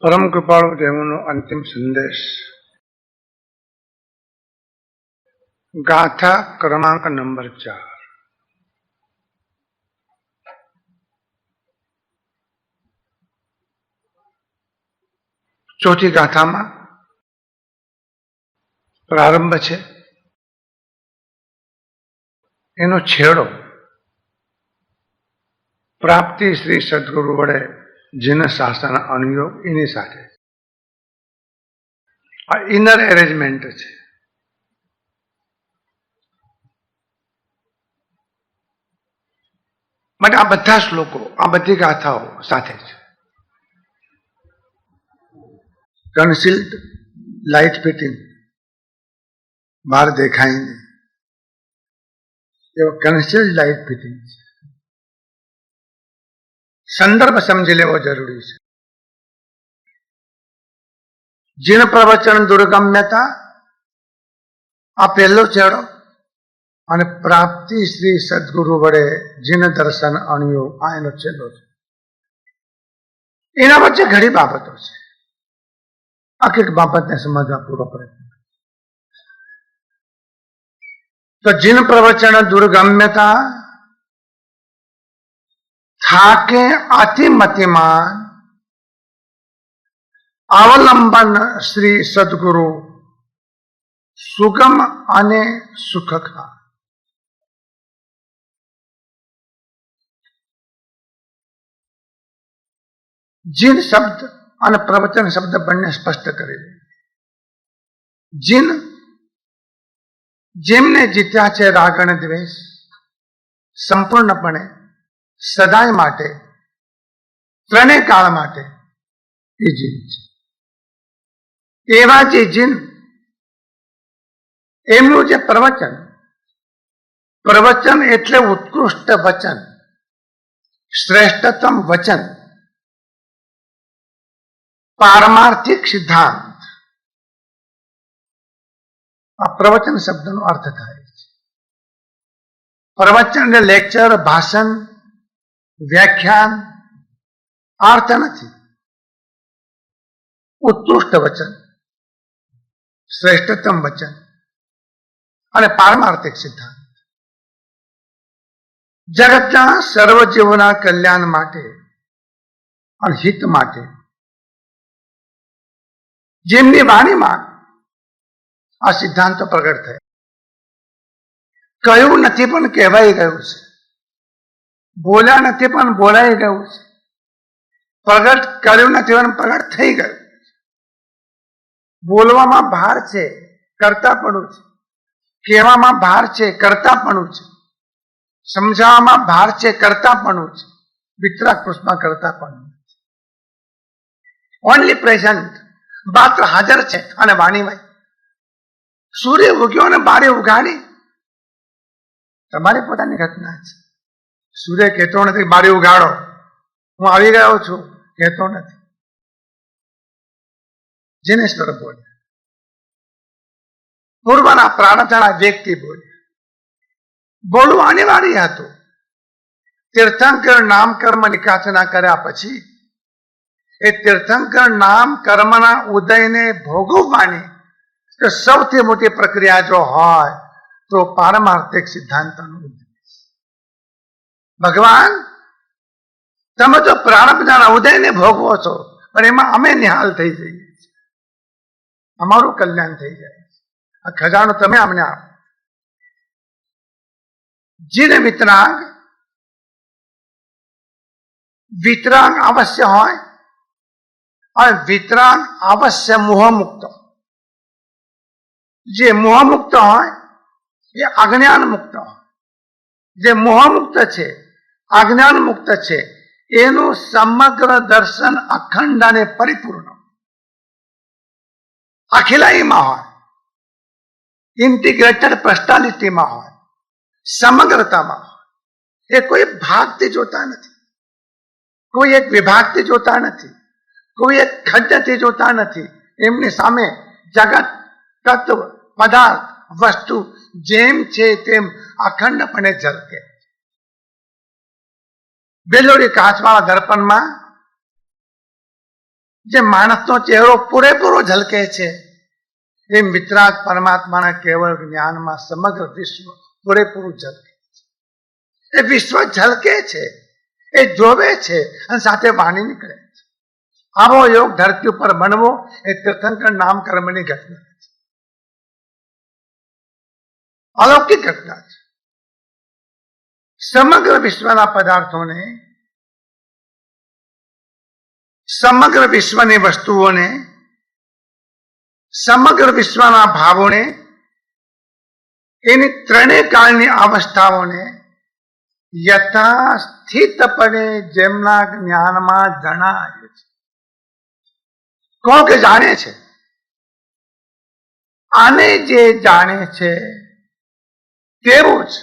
परम कृपाळु देवनो अंतिम संदेश गाथा क्रमांक नंबर 4। चौथी गाथा में प्रारंभ है, एनो छेड़ो प्राप्ति श्री सद्गुरु वडे जिन शासन अनुयोग एनी साथे आ इनर एरेंजमेंट है। आ बधा श्लोको आ बधी गाथाओ साथे कन्सील्ड लाइट फिटिंग बाहर देखाई नहीं, कन्सील्ड लाइट फिटिंग संदर्भ समझी लेवो जरूरी है। जिन प्रवचन दुर्गम्यता आ पहलो छेड़ो और प्राप्ति श्री सद्गुरु वडे जिन दर्शन अनुयोग आ एनो छेड़ो छे। एना वच्चे घणी बाबतो छे, आखिर बाबत ने समझवा पूरो प्रयत्न। तो जिन प्रवचन दुर्गम्यता थाके अति मतिमान अवलंबन श्री सद्गुरु सुगम अने सुखखा। जिन शब्द और प्रवचन शब्द बने स्पष्ट करे। जिन जेमने जीत्या छे रागण द्वेष संपूर्णपणे सदाय माटे त्रणेय काल माटे ए जिन छे। एवा जे जिन एमनु जे प्रवचन, प्रवचन एटले उत्कृष्ट वचन, श्रेष्ठतम वचन, पारमार्थिक सिद्धांत आ प्रवचन शब्दनो अर्थ थाय छे। प्रवचन ने लेक्चर, भाषण, व्याख्यान अर्थ नहीं। उत्कृष्ट वचन, श्रेष्ठतम वचन और पारमार्थिक सिद्धांत जगतना सर्वजीवना कल्याण माटे और हित माटे जेमनी वाणी में आ सिद्धांत प्रगट थे। कहू नहीं पण कहेवाई गयुं छे, बोल्या नहीं पण बोलाई गयुं छे, प्रगट कर्युं नहीं पण प्रगट थई गयुं। बोलवामां भार छे, कर्तापणुं छे, कहेवामां भार छे, कर्तापणुं छे, समजाववामां भार छे, कर्तापणुं छे, वितराग पुष्पमां कर्तापणुं छे। ओनली प्रेजेंट बात हाजर छे अने वाणी में सूर्य उग्यो ने बारे उगाड़ी तमारी पोतानी घटना है। सूर्य कहतो नहीं बारी उगाड़ो, हूँ आवी गयो छू, कहतो नहीं। जिनेश्वर बोले, पूर्वना प्राणथना व्यक्ति बोले, बोलू अनिवार्य हतुं। तीर्थंकर नाम कर्म निकाचना कर्या पछी ए तीर्थंकर नाम कर्मना उदयने भोगववानी तो सौथी मोटी प्रक्रिया जो होय तो पारमार्थिक सिद्धांतनो उदय। भगवान तमे जो प्रारब्धना उदयने भोगवो छो पण एमां अमे निहाल थई जईए छीए, अमारुं कल्याण थई जाय। आ खजानो तमे अमने आपो। जिन वितराग, वितराग अवश्य होय और वितराग अवश्य मोहमुक्त। जे मोहमुक्त होय ये अज्ञान मुक्त होय। जे मोहमुक्त छे, अज्ञान मुक्त छे, एनु समग्र दर्शन अखंड अने परिपूर्ण अखिलाई में होय, इंटीग्रेटेड पर्सनालिटी में होय, समग्रता में होय। ये कोई भागती जोता नहीं, कोई एक विभागती जोता नहीं, कोई एक खड्डती जोता नहीं। एमनी सामे जगत, तत्व, पदार्थ, वस्तु जेम छे तेम अखंडपणे झलके। बेलोरी काचवाळा दर्पण में જે માણસનો ચહેરો પૂરેપૂરો ઝલકે છે, એ વિતરાગ પરમાત્માના કેવળ જ્ઞાનમાં સમગ્ર વિશ્વ પૂરેપૂરું ઝલકે છે. એ વિશ્વ ઝલકે છે, એ જોવે છે અને સાથે વાણી નીકળે છે. આવો યોગ ધરતી ઉપર બનવો એ તીર્થંકર નામ કર્મની ઘટના છે, અલૌકિક ઘટના છે. સમગ્ર વિશ્વના પદાર્થોને, સમગ્ર વિશ્વની વસ્તુઓને, સમગ્ર વિશ્વના ભાવોને, એની ત્રણેય કાળની અવસ્થાઓને યથાસ્થિતપણે જેમના જ્ઞાનમાં જણાય છે. કોણ કે જાણે છે? આને જે જાણે છે તેવું જ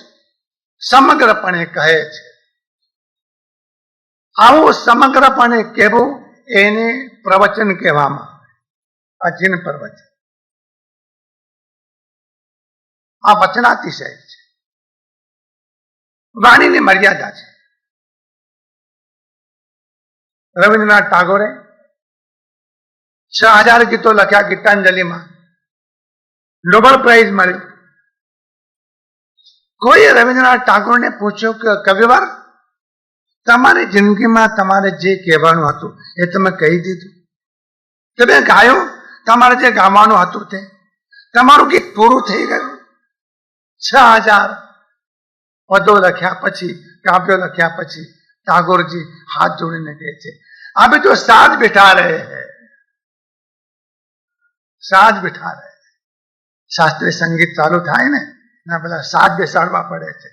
સમગ્રપણે કહે છે. આવું સમગ્રપણે કહેવું એને પ્રવચન કહેવામાં આવે. અચિન પ્રવચન. આ વચનાતિશય છે. વાણીની મર્યાદા છે. રવિન્દ્રનાથ ટાગોરે 6000 ગીતો લખ્યા. ગીતાંજલિમાં નોબેલ પ્રાઇઝ મળ્યું. કોઈએ રવિન્દ્રનાથ ટાગોરને પૂછ્યું કે કવિવાર, તમારી જિંદગીમાં તમારે જે કહેવાનું હતું એ તમે કહી દીધું? તમે ગાયો તમારે જે ગાવાનું હતું તે? તમારું ગીત પૂરું થઈ ગયું? 6000 પદો લખ્યા પછી, કાવ્યો લખ્યા પછી ટાગોરજી હાથ જોડીને કહે છે, અભી તો સાજ બિઠા રહે હૈ, સાજ બિઠા રહે. શાસ્ત્રીય સંગીત ચાલુ થાય ને, ના બધા સાજ બેસાડવા પડે છે.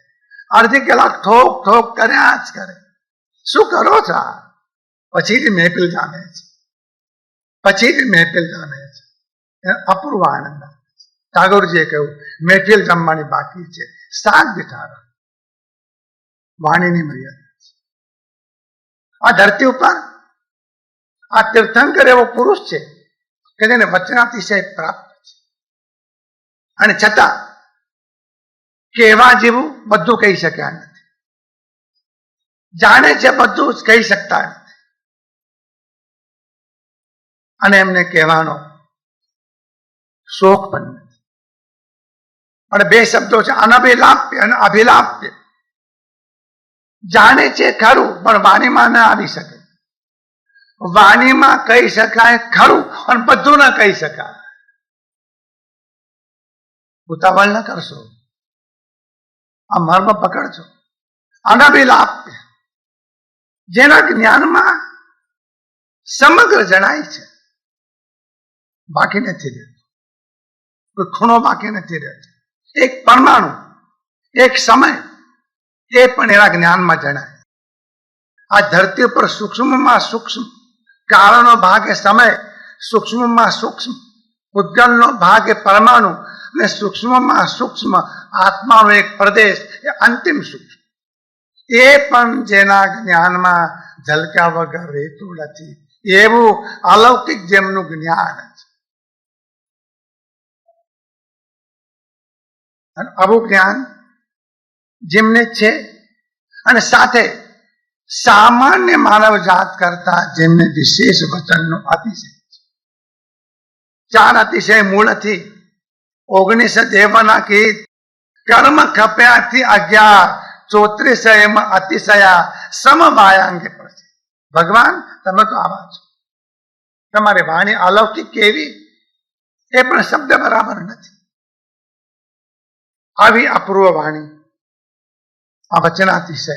અડધી કલાક ઠોક ઠોક કર્યા જ કરે. શું કરો છો? પછી જ મહેફિલ જામે છે, પછી જ મહેફિલ જામે છે. અપૂર્વ આનંદ. ટાગોરજીએ કહ્યું મહેફિલ જમવાની બાકી છે, સાજ બિઠાડા. વાણીની મર્યાદા છે. આ ધરતી ઉપર આ તીર્થંકર એવો પુરુષ છે કે જેને વચનાતિશય પ્રાપ્ત છે, અને છતાં કહેવા જેવું બધું કહી શક્યા નથી. જાણે છે બધું જ કહી શકતા નથી. અને એમને કહેવાનો શોખ પણ નથી. અને બે શબ્દો છે, અનભિલાપ્ય અને અભિલાપ્ય. જાણે છે ખરું પણ વાણીમાં ના આવી શકે. વાણીમાં કહી શકાય ખરું અને બધું ના કહી શકાય. ઉતાવળ ન કરશો, આ મર્મ પકડજો. અનભિલાપ્ય, જેના જ્ઞાનમાં સમગ્ર જણાય છે, બાકી નથી રહેતો. કોઈ ખૂણો બાકી નથી રહેતો. એક પરમાણુ, એક સમય, એ પણ એના જ્ઞાનમાં જણાય. આ ધરતી ઉપર સૂક્ષ્મમાં સૂક્ષ્મ કાળનો ભાગ એ સમય, સૂક્ષ્મમાં સૂક્ષ્મ ઉદ્ગલનો ભાગ એ પરમાણુ, અને સૂક્ષ્મમાં સૂક્ષ્મ આત્માનો એક પ્રદેશ એ અંતિમ સૂક્ષ્મ. એ પણ જેના જ્ઞાનમાં ઝલક્યા વગર રહેતું નથી. એવું અલૌકિક જેમનું જ્ઞાન છે. અને આવું જ્ઞાન જેમને છે, અને સાથે સામાન્ય માનવ જાત કરતા જેમને વિશેષ વચનનો અતિશય છે. 4 અતિશય મૂળથી 19 દેવના કીટ, કર્મ ખપ્યાથી 11, 34 અતિશયા સમવાયાંગે પડશે. ભગવાન તમે તો આવા છો. તમારી વાણી અલૌકિક કેવી, એ પણ શબ્દ બરાબર નથી. આવી અપૂર્વ વાણી, આ વચનાતિશય.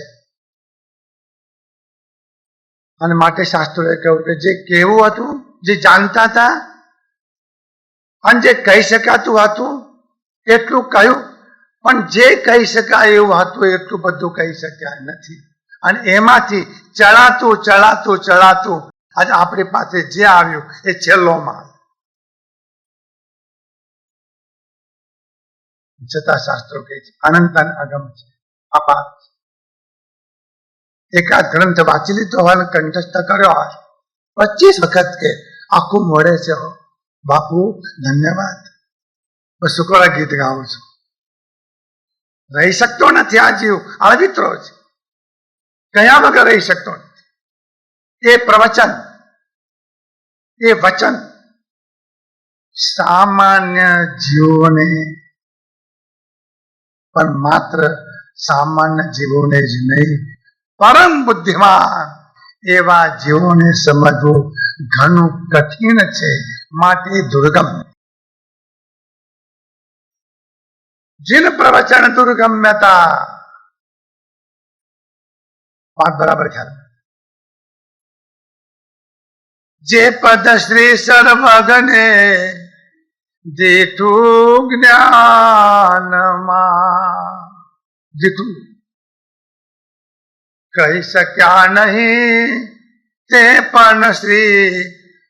અને માટે શાસ્ત્રોએ કહ્યું કે જે કહેવું હતું, જે જાણતા હતા, અને જે કહી શકાતું હતું એટલું કહ્યું, પણ જે કહી શકાય એવું હતું એટલું બધું કહી શક્યા નથી. અને એમાંથી ચડાતું ચડાતું ચડાતું આજે આપણી પાસે જે આવ્યું એ છેલ્લો માલ. છતાં શાસ્ત્રો કહે છે અનંત અગમ છે, અપાર છે. એકાદ ગ્રંથ વાંચી લીધો હોય, કંઠસ્થ કર્યો હોય, 25 વખત કે આખું મોડે છે. બાપુ ધન્યવાદ, બસ શુક્ર ગીત ગાઉં છું. રહી શકતો નથી આ જીવ, અળવિત્રો છે, કયા વગર રહી શકતો નથી. એ પ્રવચન એ વચન સામાન્ય જીવોને પણ માત્ર સામાન્ય જીવોને જ નહીં, પરમ બુદ્ધિમાન એવા જીવોને સમજવું ઘણું કઠિન છે, માટે દુર્ગમ. जिन प्रवचन दुर्गम्यता, बात बराबर ख्याल. जे पद श्री सर्वगणे जेठू ज्ञान जीठू कही सक्या नहीं ते पण श्री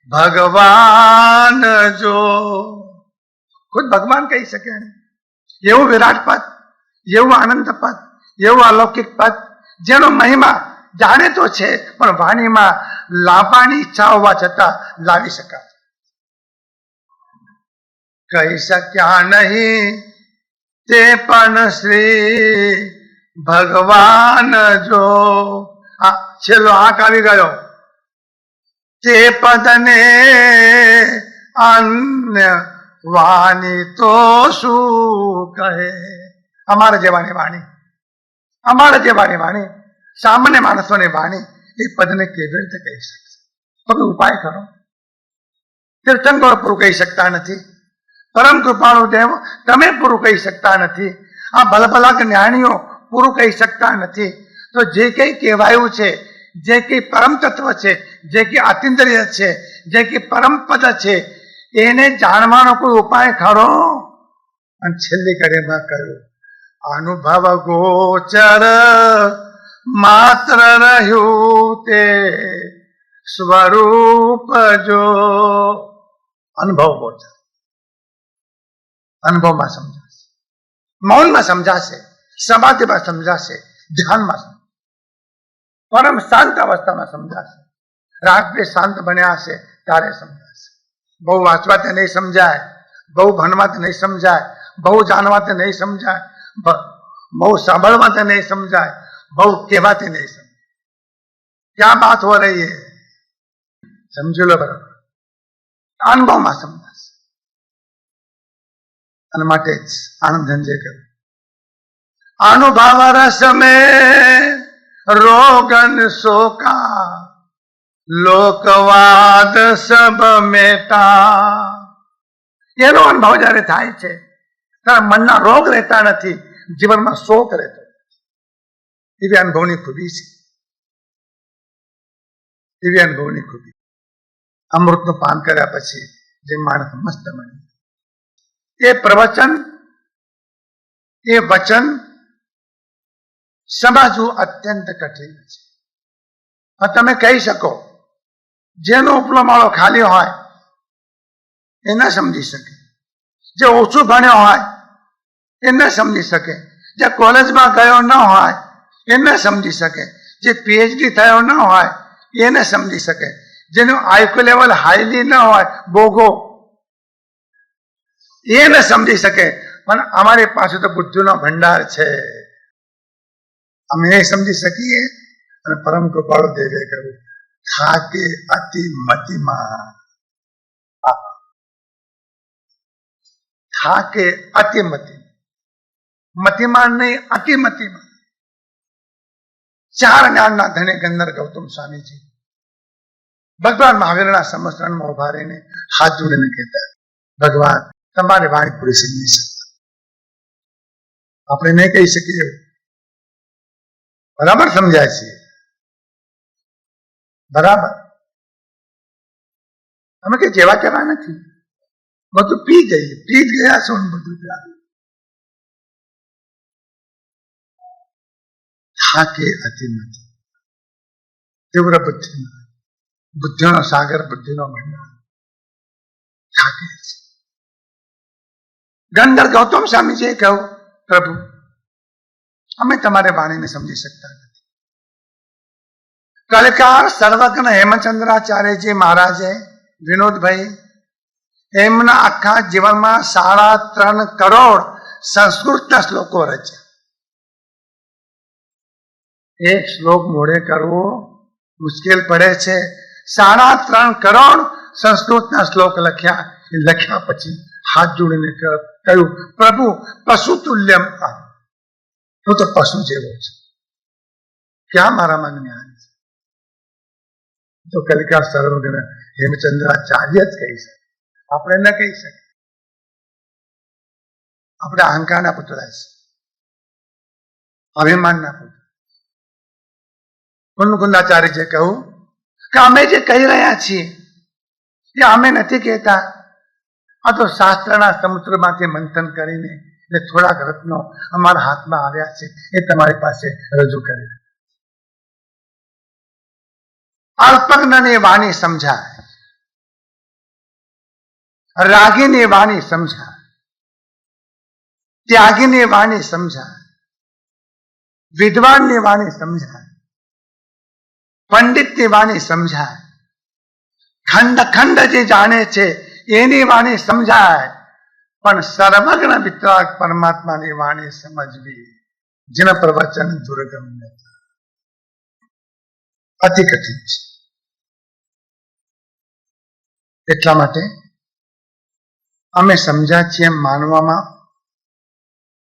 भगवान जो खुद भगवान कही सक्या नहीं. એવું વિરાટ પદ, એવું આનંદ પદ, એવું અલૌકિક પદ જેનો મહિમા જાણીતો છે પણ વાણીમાં લાવવાની ઈચ્છા હોવા છતાં લાવી શકાય. કહી શક્યા નહીં તે પણ શ્રી ભગવાન જો. આ છેલ્લો આંક આવી ગયો. તે પદને અન્ય વાણી તો શું કહે. અમારા જેવાની વાણી, અમારા જેવાની વાણી, સામાન્ય માણસોની વાણી એ પદને કેવી રીતે કહી શકશે? તો ઉપાય કરો. તીર્થંકરો પૂરું કહી શકતા નથી, પરમ કૃપાળુ દેવ તમે પૂરું કહી શકતા નથી, આ ભલભલા જ્ઞાનીઓ પૂરું કહી શકતા નથી. તો જે કંઈ કહેવાયું છે, જે કંઈ પરમ તત્વ છે, જે કંઈ આતિંદ્રિય છે, જે કંઈ પરમ પદ છે, એને જાણવાનો કોઈ ઉપાય ખરો? અને છેલ્લી કડીમાં કહ્યું અનુભવ ગોચર માત્ર રહ્યું તે સ્વરૂપ જો. અનુભવ ગોચર, અનુભવમાં સમજાશે, મૌનમાં સમજાશે, સમાધિમાં સમજાશે, ધ્યાનમાં સમજાશે, પરમ શાંત અવસ્થામાં સમજાશે, રાત્રે શાંત બન્યા હશે ત્યારે સમજાશે. બહુ વાંચવાથી નહીં સમજાય, બહુ ભણવાથી નહીં સમજાય, બહુ જાણવાથી નહીં સમજાય, બહુ સાંભળવાથી નહીં સમજાય, બહુ કહેવાથી નહીં સમજાય. ક્યાં બાત હો રહી હે, સમજી લો બરાબર. અનુભવમાં સમજાશે. અને માટે જ આનંદ ધનજે કહ્યું અનુભવ રસ મેં રોગન શોકા લોકવાદ સબ મેટા. એનો અનુભવ જયારે થાય છે ત્યારે મનના રોગ રહેતા નથી, જીવનમાં શોક રહેતો. એવી અનુભવની ખૂબી છે, એવી અનુભવની ખૂબી. અમૃતનું પાન કર્યા પછી જે માણસ મસ્ત બને, એ પ્રવચન, એ વચન સમજવું અત્યંત કઠિન છે. તમે કહી શકો જેનો ઉપલો માળો ખાલી હોય એ ન સમજી શકે, જે ઓછું ભણ્યો હોય એ ન સમજી શકે, જે કોલેજમાં ગયો ન હોય એ ન સમજી શકે, જે પીએચડી થયો ન હોય એ ન સમજી શકે, જેનું આઈક્યુ લેવલ હાઈલી ન હોય, બોગો, એ ન સમજી શકે. પણ અમારી પાસે તો બુદ્ધિનો ભંડાર છે, અમે એ સમજી શકીએ. અને પરમ કૃપાળુ દેવે કહ્યું થાકે અતિ મતિમાં, થાકે અતિ મતિ, મતિમાન નહીં અતિ મતિમાં. ચાર જ્ઞાનના ધણી ગંધર ગૌતમ સ્વામીજી ભગવાન મહાવીરના સમસ્તરમાં ઉભા રહીને હાથ જોડીને કહેતા ભગવાન તમારી વાણી પૂરી સમજી શકતા, આપણે નહીં કહી શકીએ. બરાબર સમજાય છે, બરાબર. અમે કઈ જેવા કેવા નથી, બધું પી જ ગયા છો ને બધું થાકે અતિમતિ. તીવ્ર બુદ્ધિનો સાગર, બુદ્ધિનો ભંડાર થાકે છે. ગંધર ગૌતમ સ્વામીજીએ કહ્યું પ્રભુ અમે તમારી વાણીને સમજી શકતા નથી. કલકાર સર્વજ્ઞ હેમચંદ્રાચાર્યજી મહારાજે, વિનોદભાઈ, એમના આખા જીવનમાં 3.5 કરોડ સંસ્કૃતના શ્લોકો રચ્યા. એક શ્લોક મોઢે કરવો મુશ્કેલ પડે છે. 3.5 કરોડ સંસ્કૃતના શ્લોક લખ્યા. એ લખ્યા પછી હાથ જોડીને કહ્યું, પ્રભુ પશુ તુલ્યમ આ, હું તો પશુ જેવો છું, ક્યાં મારામાં જ્ઞાન છે? તો કલિકા સર્વગ્ર હેમચંદ્રાચાર્ય જ કહી શકે, આપણે ન કહી શકીએ. આપણે અહંકારના પુતળા છે, અભિમાનના પુતળા. કુંદાચાર્યજીએ કહ્યું કે અમે જે કહી રહ્યા છીએ એ અમે નથી કહેતા, આ તો શાસ્ત્રના સમુદ્રમાંથી મંથન કરીને એટલે થોડાક રત્નો અમારા હાથમાં આવ્યા છે, એ તમારી પાસે રજૂ કરી. અલ્પજ્ઞની વાણી સમજાય, રાગીની વાણી સમજાય, ત્યાગીની વાણી સમજાય, વિદ્વાનની વાણી સમજાય, પંડિતની વાણી સમજાય, ખંડ ખંડ જે જાણે છે એની વાણી સમજાય, પણ સર્વજ્ઞ વિતરાગ પરમાત્માની વાણી સમજવી જેના પ્રવચન દુર્ગમ નથી, અતિ કઠિન છે. એટલા માટે અમે સમજ્યા છીએ એમ માનવામાં,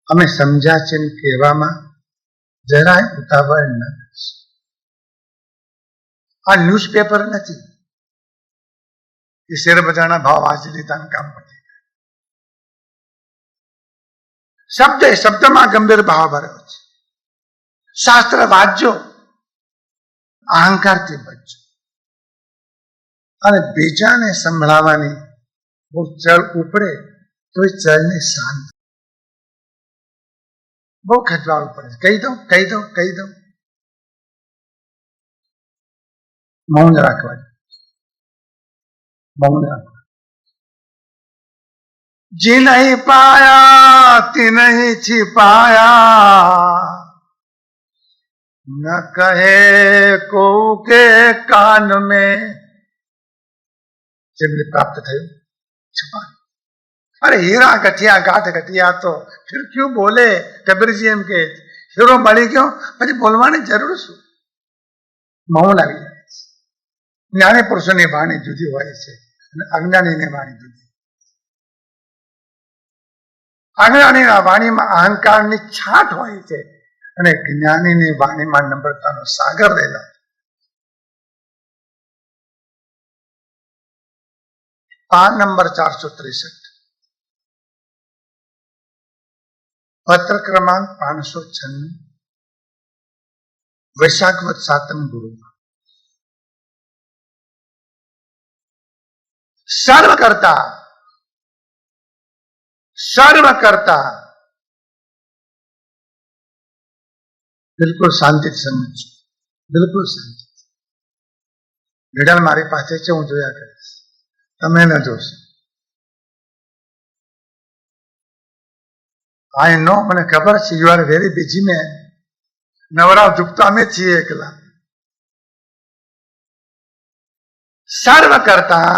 અમે સમજ્યા છીએ એમ કહેવામાં જરાય ઉતાવળ નથી. આ ન્યૂઝપેપર નથી કે શેર બજારના ભાવ વાંચી લીધા કામ પડી. શબ્દ શબ્દમાં ગંભીર ભાવ ભર્યો છે. શાસ્ત્ર વાંચજો, અહંકારથી બચજો, અને બીજાને સંભળાવવાની બહુ ચળ ઉપડે તો એ ચળને શાંત, બહુ ખચવાવું પડે. કહી દઉં કહી દઉં કહી દઉં, મૌન રાખવા, મૌન રાખવા. जी नहीं पाया ती नहीं छिपाया, न कहे को के कान में, જેમને પ્રાપ્ત થયું છુપા. અરે હીરા ગઠિયા ગાંઠ ગઠિયા તો ફિર ક્યું બોલે, કબીરજી એમ કે હીરો મળી ગયો પછી બોલવાની જરૂર શું? મૌન આવી જાય છે. જ્ઞાની પુરુષોની વાણી જુદી હોય છે અને અજ્ઞાનીની વાણી જુદી. અજ્ઞાનીના વાણીમાં અહંકારની છાટ હોય છે અને જ્ઞાનીની વાણીમાં નમ્રતાનો સાગર રહેલા. પાન નંબર 463, પત્ર ક્રમાંક 596, વૈશાખવત 7મ ગુરુમાં. સર્વ કરતા બિલકુલ શાંતિથી સમજો, બિલકુલ શાંતિ. ઘડિયાળ મારી પાસે છે, હું જોયા કરીશ, તમે ન જોશો. આઈ નો, મને ખબર છે, you are very busy man. નવરા ઝૂકતા અમે છીએ એકલા. સર્વ કરતા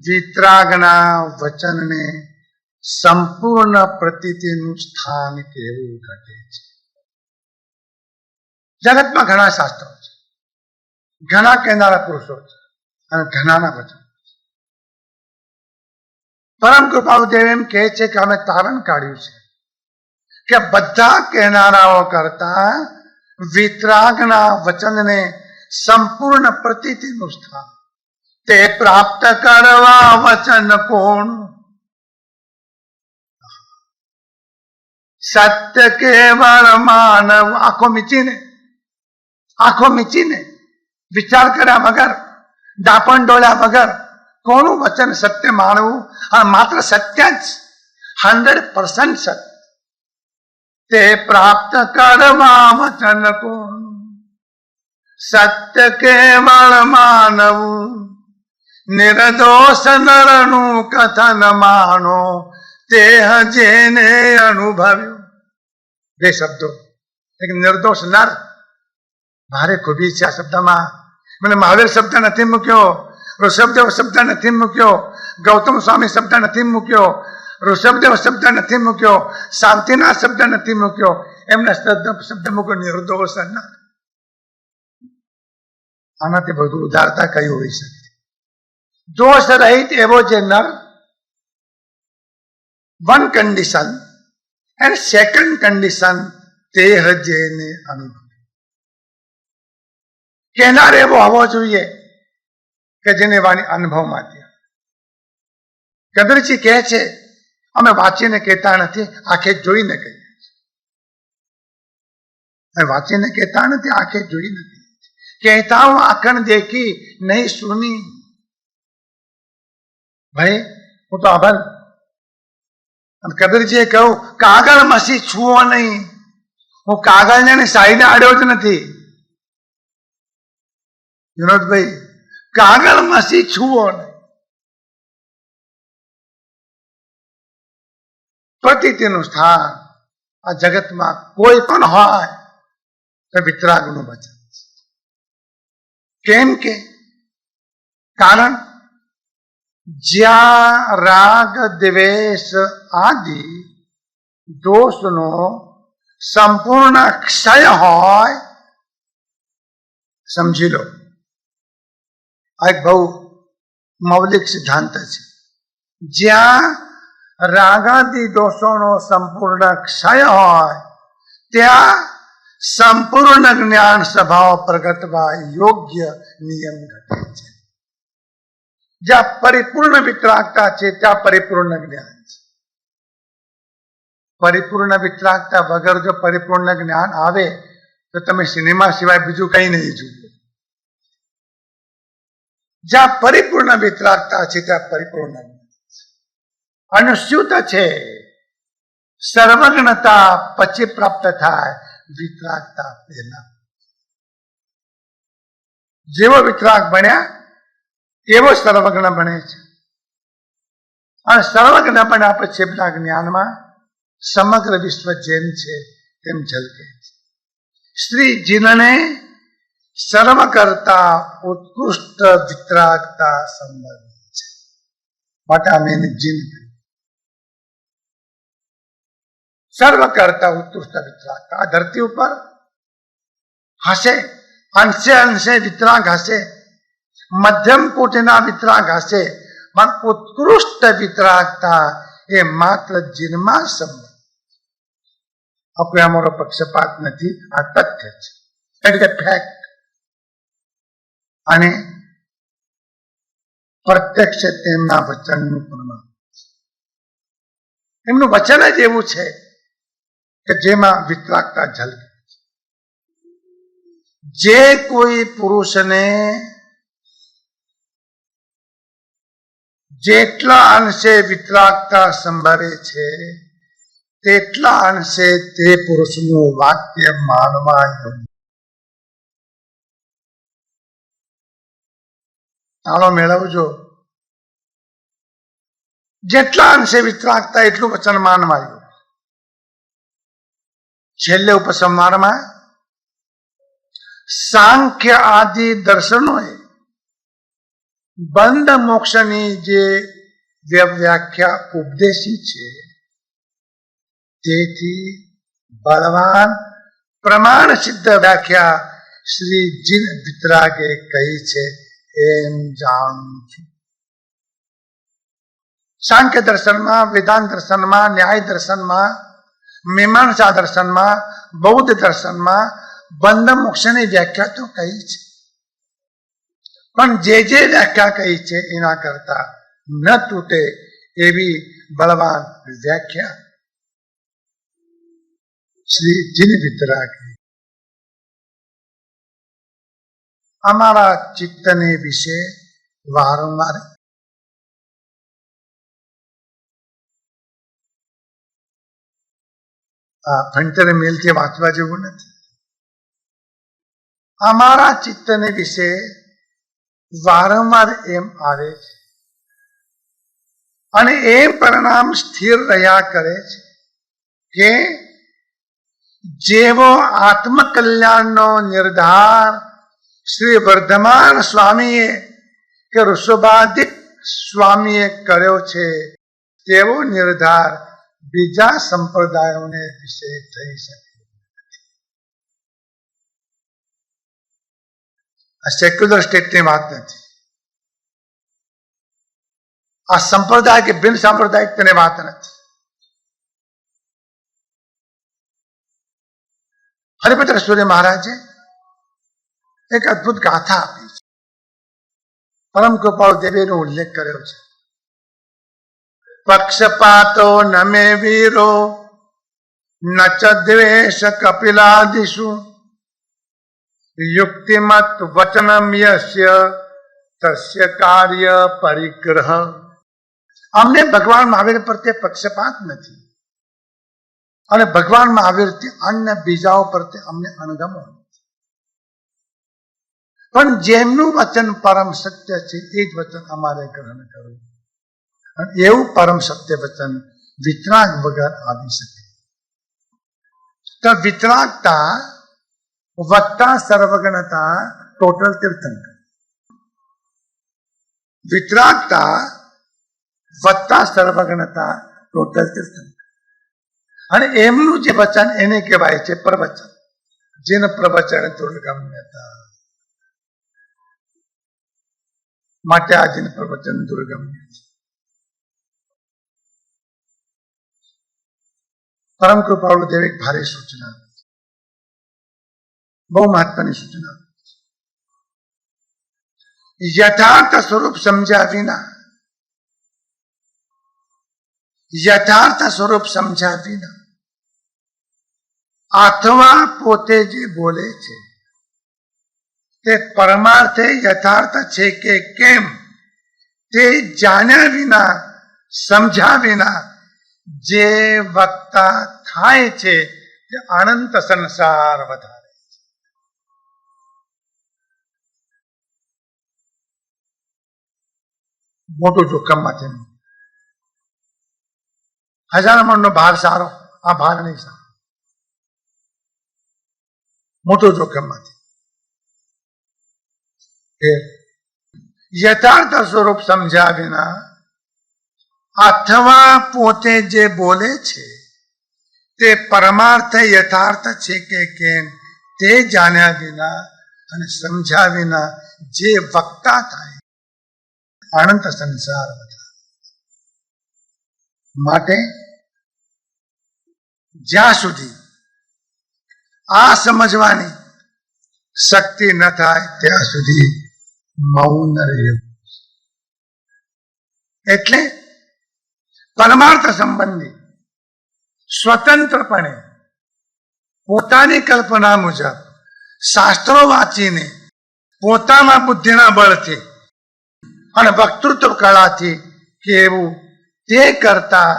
વિતરાગના વચનને સંપૂર્ણ પ્રતીતિનું સ્થાન કેવું ઘટે છે. જગતમાં ઘણા શાસ્ત્રો છે, ઘણા કહેનારા પુરુષો છે અને ઘણાના વચનો. પરમ કૃપાળુદેવ એમ કહે છે કે અમે તારણ કાઢ્યું છે કે બધા કહેનારાઓ કરતા વિતરાગના વચનને સંપૂર્ણ પ્રતીતિનું સ્થાન, તે પ્રાપ્ત કરવા વચન કોણ? સત્ય કેવળ માનવ. આંખો મીચીને વિચાર કર્યા વગર, દાપણ ડોળ્યા વગર કોનું વચન સત્ય માનવું? અને માત્ર સત્ય જ, 100% સત્ય. તે પ્રાપ્ત કરવા વચન કોણ? સત્ય કેવળ માનવું. નિર્દોષ નરનું કથન માનો, તે જેને અનુભવ્યું. બે શબ્દો, એક નિર્દોષ નર, ભારે ખૂબી છે આ શબ્દમાં. મને મહાવીર શબ્દ નથી મૂક્યો, ઋષભદેવ શબ્દ નથી મૂક્યો, ગૌતમ સ્વામી શબ્દ નથી મૂક્યો, ઋષભદેવ શબ્દ નથી મૂક્યો, શાંતિના શબ્દ નથી મૂક્યો, એમને શબ્દ મૂક્યો નિર્દોષ નર. આનાથી બધું ઉદારતા કઈ હોઈ શકે? दोष रहित एवो जे नर, one condition and second condition देह जेने अनुभव કેનાર એવો હોવો જોઈએ કે જેને વાણી અનુભવમાં દે. કબીરજી કહે છે અમે વાંચીને કહેતા નથી, આંખે જોઈને કહીએ છીએ. અમે વાંચીને કહેતા નથી, આંખે જોઈને કહીએ છીએ. કહેતા હું આંખણ દેખી નહીં સુની. ભાઈ હું તો આભાર. કબીરજીએ કહ્યું કાગળ મસી છુઓ નહીં. હું કાગળને શાહીને આડ્યો જ નથી વિનોદભાઈ, કાગળ મસી છુઓ નહીં. પ્રતીતિનું સ્થાન આ જગતમાં કોઈ પણ હોય તો વિતરાગનું વચન છે. કેમ કે કારણ જ્યાં રાગ દ્વેષ આદિ દોષનો સંપૂર્ણ ક્ષય હોય, સમજી લો આ એક બહુ મૌલિક સિદ્ધાંત છે. જ્યાં રાગાદી દોષોનો સંપૂર્ણ ક્ષય હોય ત્યાં સંપૂર્ણ જ્ઞાન સ્વભાવ પ્રગટવા યોગ્ય નિયમ ઘટે છે. જ્યાં પરિપૂર્ણ વિતરાગતા છે ત્યાં પરિપૂર્ણ જ્ઞાન છે. પરિપૂર્ણ વિતરાગતા વગર જો પરિપૂર્ણ જ્ઞાન આવે તો તમે સિનેમા સિવાય બીજું કઈ નહીં જુઓ. જ્યાં પરિપૂર્ણ વિતરાગતા છે ત્યાં પરિપૂર્ણ જ્ઞાન છે. અનુસ્યુત છે સર્વજ્ઞતા પછી પ્રાપ્ત થાય, વિતરાગતા પહેલા. જેવો વિતરાગ બન્યા એવો સર્વજ્ઞ બને છે. અને સર્વજ્ઞ બન્યા પછી પેલા જ્ઞાનમાં સમગ્ર વિશ્વ જેમ છે તેમ ઝલકે છે. શ્રી જીનને સર્વ કરતા ઉત્કૃષ્ટ વિતરાગતા સંબંધ છે. માટે અમે એને જીન સર્વ કરતા ઉત્કૃષ્ટ વિતરાગતા. આ ધરતી ઉપર હશે, અંશે અંશે વિતરાગ હશે, મધ્યમ કોટીના વિતરાગ હશે, પણ ઉત્કૃષ્ટ વિતરાગતા એ માત્ર જીનમાં સંબંધ. આપણે અમારો પક્ષપાત નથી, આ તથ્ય છે, એટલે ફેક્ટ. અને પ્રત્યક્ષ તેમના વચનનું પ્રમાણ. એમનું વચન જ એવું છે કે જેમાં વિતરાગતા ઝલકે. જે કોઈ પુરુષને જેટલા અંશે વિતરાગતા સંભળે છે તેટલા અંશે તે પુરુષનું વાક્ય માનવા યોગ્ય. તાળો મેળવજો. જેટલા અંશે વિતરાગતા એટલું વચન માનવા યોગ્ય. છેલ્લે ઉપસંહારમાં સાંખ્ય આદિ દર્શનોએ બંધ મોક્ષની જે વ્યાખ્યા ઉપદેશી છે તેથી બળવાન પ્રમાણ સિદ્ધ વ્યાખ્યા શ્રી જીન વિતરાગે કહી છે એમ જાણું છું. સાંખ્ય દર્શનમાં, વેદાંત દર્શનમાં, ન્યાય દર્શનમાં, મીમાંસા દર્શનમાં, બૌદ્ધ દર્શનમાં બંધ મોક્ષની વ્યાખ્યા તો કહી છે, પણ જે વ્યાખ્યા કહી છે એના કરતા ન તૂટે એવી બળવાન વ્યાખ્યા શ્રી જીન વિતરાગે અમારા ચિત્તને વિશે વારંવાર ભણતર મેલથી વાંચવા જેવું નથી. અમારા ચિત્તને વિશે વારંવાર એમ આવે છે અને એ પરિણામ સ્થિર રહ્યા કરે છે કે જેવો આત્મકલ્યાણનો નિર્ધાર શ્રી વર્ધમાન સ્વામીએ કે ઋષભાદિક સ્વામીએ કર્યો છે તેવો નિર્ધાર બીજા સંપ્રદાયોને વિશે થઈ શકે. આ સેક્યુલર સ્ટેટની વાત નથી. આ સંપ્રદાય કે બિન સાંપ્રદાયિક તેને વાત નથી. હરિભદ્ર સૂર્ય મહારાજે એક અદભુત ગાથા આપી છે. પરમ કૃપાળુ દેવીનો ઉલ્લેખ કર્યો છે. પક્ષપાતો ન મે વીરો ન ચ દ્વેષ કપિલાદિષુ યુક્તિમત વચનમ યસ્ય તસ્ય કાર્ય પરિગ્રહ. અમને ભગવાન મહાવીર પ્રત્યે પક્ષપાત નથી અને ભગવાન મહાવીર અન્ય બીજાઓ પ્રત્યે અમને અણગમો નથી. પણ જેમનું વચન પરમ સત્ય છે એ જ વચન અમારે ગ્રહણ કરવું. અને એવું પરમ સત્ય વચન વિતરાગ વગર આવી શકે. તો વિતરાગતા વત્તા સર્વગણતા ટોટલ તીર્થંકર. વિતરાગતા વત્તા સર્વગણતા ટોટલ તીર્થંકર. અને એમનું જે વચન એને કહેવાય છે પ્રવચન. જેને પ્રવચન દુર્ગમ્યતા માટે આજનું પ્રવચન દુર્ગમ્ય છે. પરમ કૃપાળુ દેવ એક ભારે સૂચના, બહુ મહત્વની સૂચના. યથાર્થ સ્વરૂપ સમજ્યા વિના, યથાર્થ સ્વરૂપ સમજ્યા વિના અથવા પોતે જે બોલે છે તે પરમાર્થે યથાર્થ છે કે કેમ તે જાણ્યા વિના, સમજ્યા વિના જે વક્તા થાય છે તે અનંત સંસાર વધારે છે. મોટું જોખમમાંથી હજાર મણનો ભાર સારો, આ ભાર નહીં સારો. મોટું જોખમમાંથી યથાર્થ સ્વરૂપ સમજ્યા વિના અથવા પોતે જે બોલે છે તે પરમાર્થ યથાર્થ છે કે કેમ તે જાણ્યા વિના અને સમજ્યા વિના જે વક્તા થાય અનંત સંસાર વધારે. માટે જ્યાં સુધી આ સમજવાની શક્તિ ન થાય ત્યાં સુધી મૌન રહેવું. એટલે પરમાર્થ સંબંધી સ્વતંત્રપણે પોતાની કલ્પના મુજબ શાસ્ત્રો વાંચીને પોતાના બુદ્ધિના બળથી અને વક્તૃત્વ કળાથી કેવું તે કરતા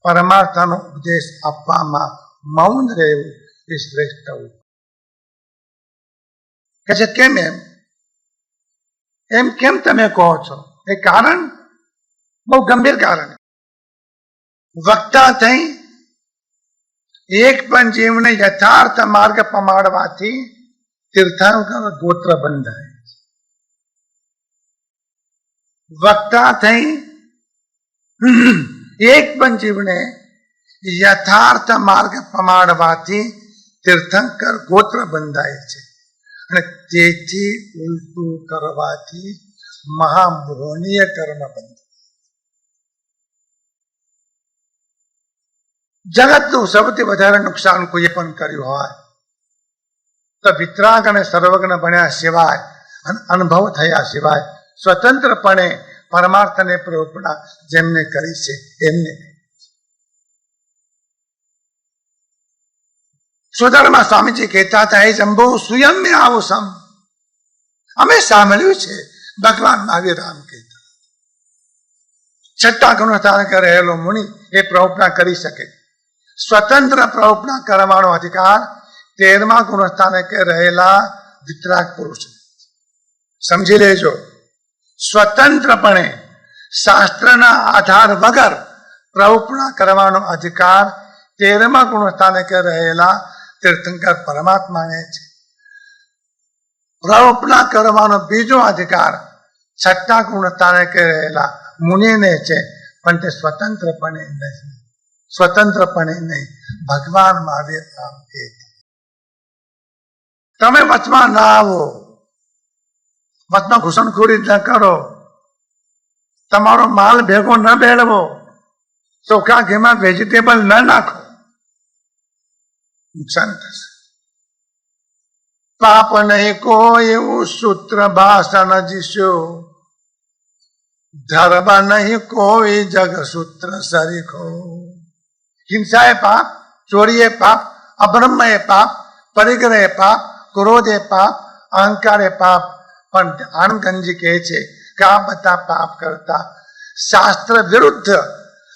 પરમાર્થનો ઉપદેશ આપવામાં મૌન રહેવું એ શ્રેષ્ઠ હોય. કે છે કેમ એમ કેમ તમે કહો છો? એ કારણ બહુ ગંભીર કારણ. વક્તા થઈ એક પણ જીવને યથાર્થ માર્ગ પમાડવાથી તીર્થંકર ગોત્ર બંધાય. વક્તા થઈ એક પણ જીવને યથાર્થ માર્ગ પમાડવાથી તીર્થંકર ગોત્ર બંધાય છે. અને તેથી ઉલટું કરવાથી મહામોહનીય કર્મ બંધાય. જગતનું સૌથી વધારે નુકસાન કોઈએ પણ કર્યું હોય તો વિતરાગ અને સર્વજ્ઞ બન્યા સિવાય અને અનુભવ થયા સિવાય સ્વતંત્રપણે પરમાર્થને પ્રયોગના જેમને કરી છે એમને. સુધર્મા સ્વામીજી કહેતા હતા, એ જંબો સ્વયં મેં આવો સમ. અમે સાંભળ્યું છે ભગવાન મહાવીર રામ કહેતા, છઠ્ઠા ગુણસ્થાનકે રહેલો મુનિ એ પ્રવૃત્તિ કરી શકે. સ્વતંત્ર પ્રવૃત્તિ કરવાનો અધિકાર 13મા ગુણસ્થાનકે રહેલા વિતરાગ પુરુષ. સમજી લેજો, સ્વતંત્રપણે શાસ્ત્રના આધાર વગર પ્રવૃત્તિ કરવાનો અધિકાર 13મા ગુણસ્થાનકે રહેલા તીર્થંકર પરમાત્માને છે. પ્રવૃત્તિ કરવાનો બીજો અધિકાર છઠ્ઠા ગુણસ્થાનકે રહેલા મુનિને છે, પણ તે સ્વતંત્રપણે નહીં. સ્વતંત્રપણે નહીં. ભગવાન મહાવીર આમ કહે, તમે વચમાં ના આવો, વચમાં ઘૂસણખોરી ન કરો, તમારો માલ ભેગો ન ભેળવો, ચોખા ઘીમાં વેજીટેબલ ન નાખો, નુકસાન થશે. પાપ નહીં કોઈ એવું સૂત્ર ભાષણ જીસ્યો, ધર્મ નહીં કોઈ જગ સૂત્ર સરીખો. હિંસા એ પાપ, ચોરી એ પાપ, અબ્રહ્મ એ પાપ, પરિગ્રહ એ પાપ, ક્રોધ એ પાપ, અહંકાર એ પાપ. પણ આનંદગંજી કહે છે કે આ બધા પાપ કરતા શાસ્ત્ર વિરુદ્ધ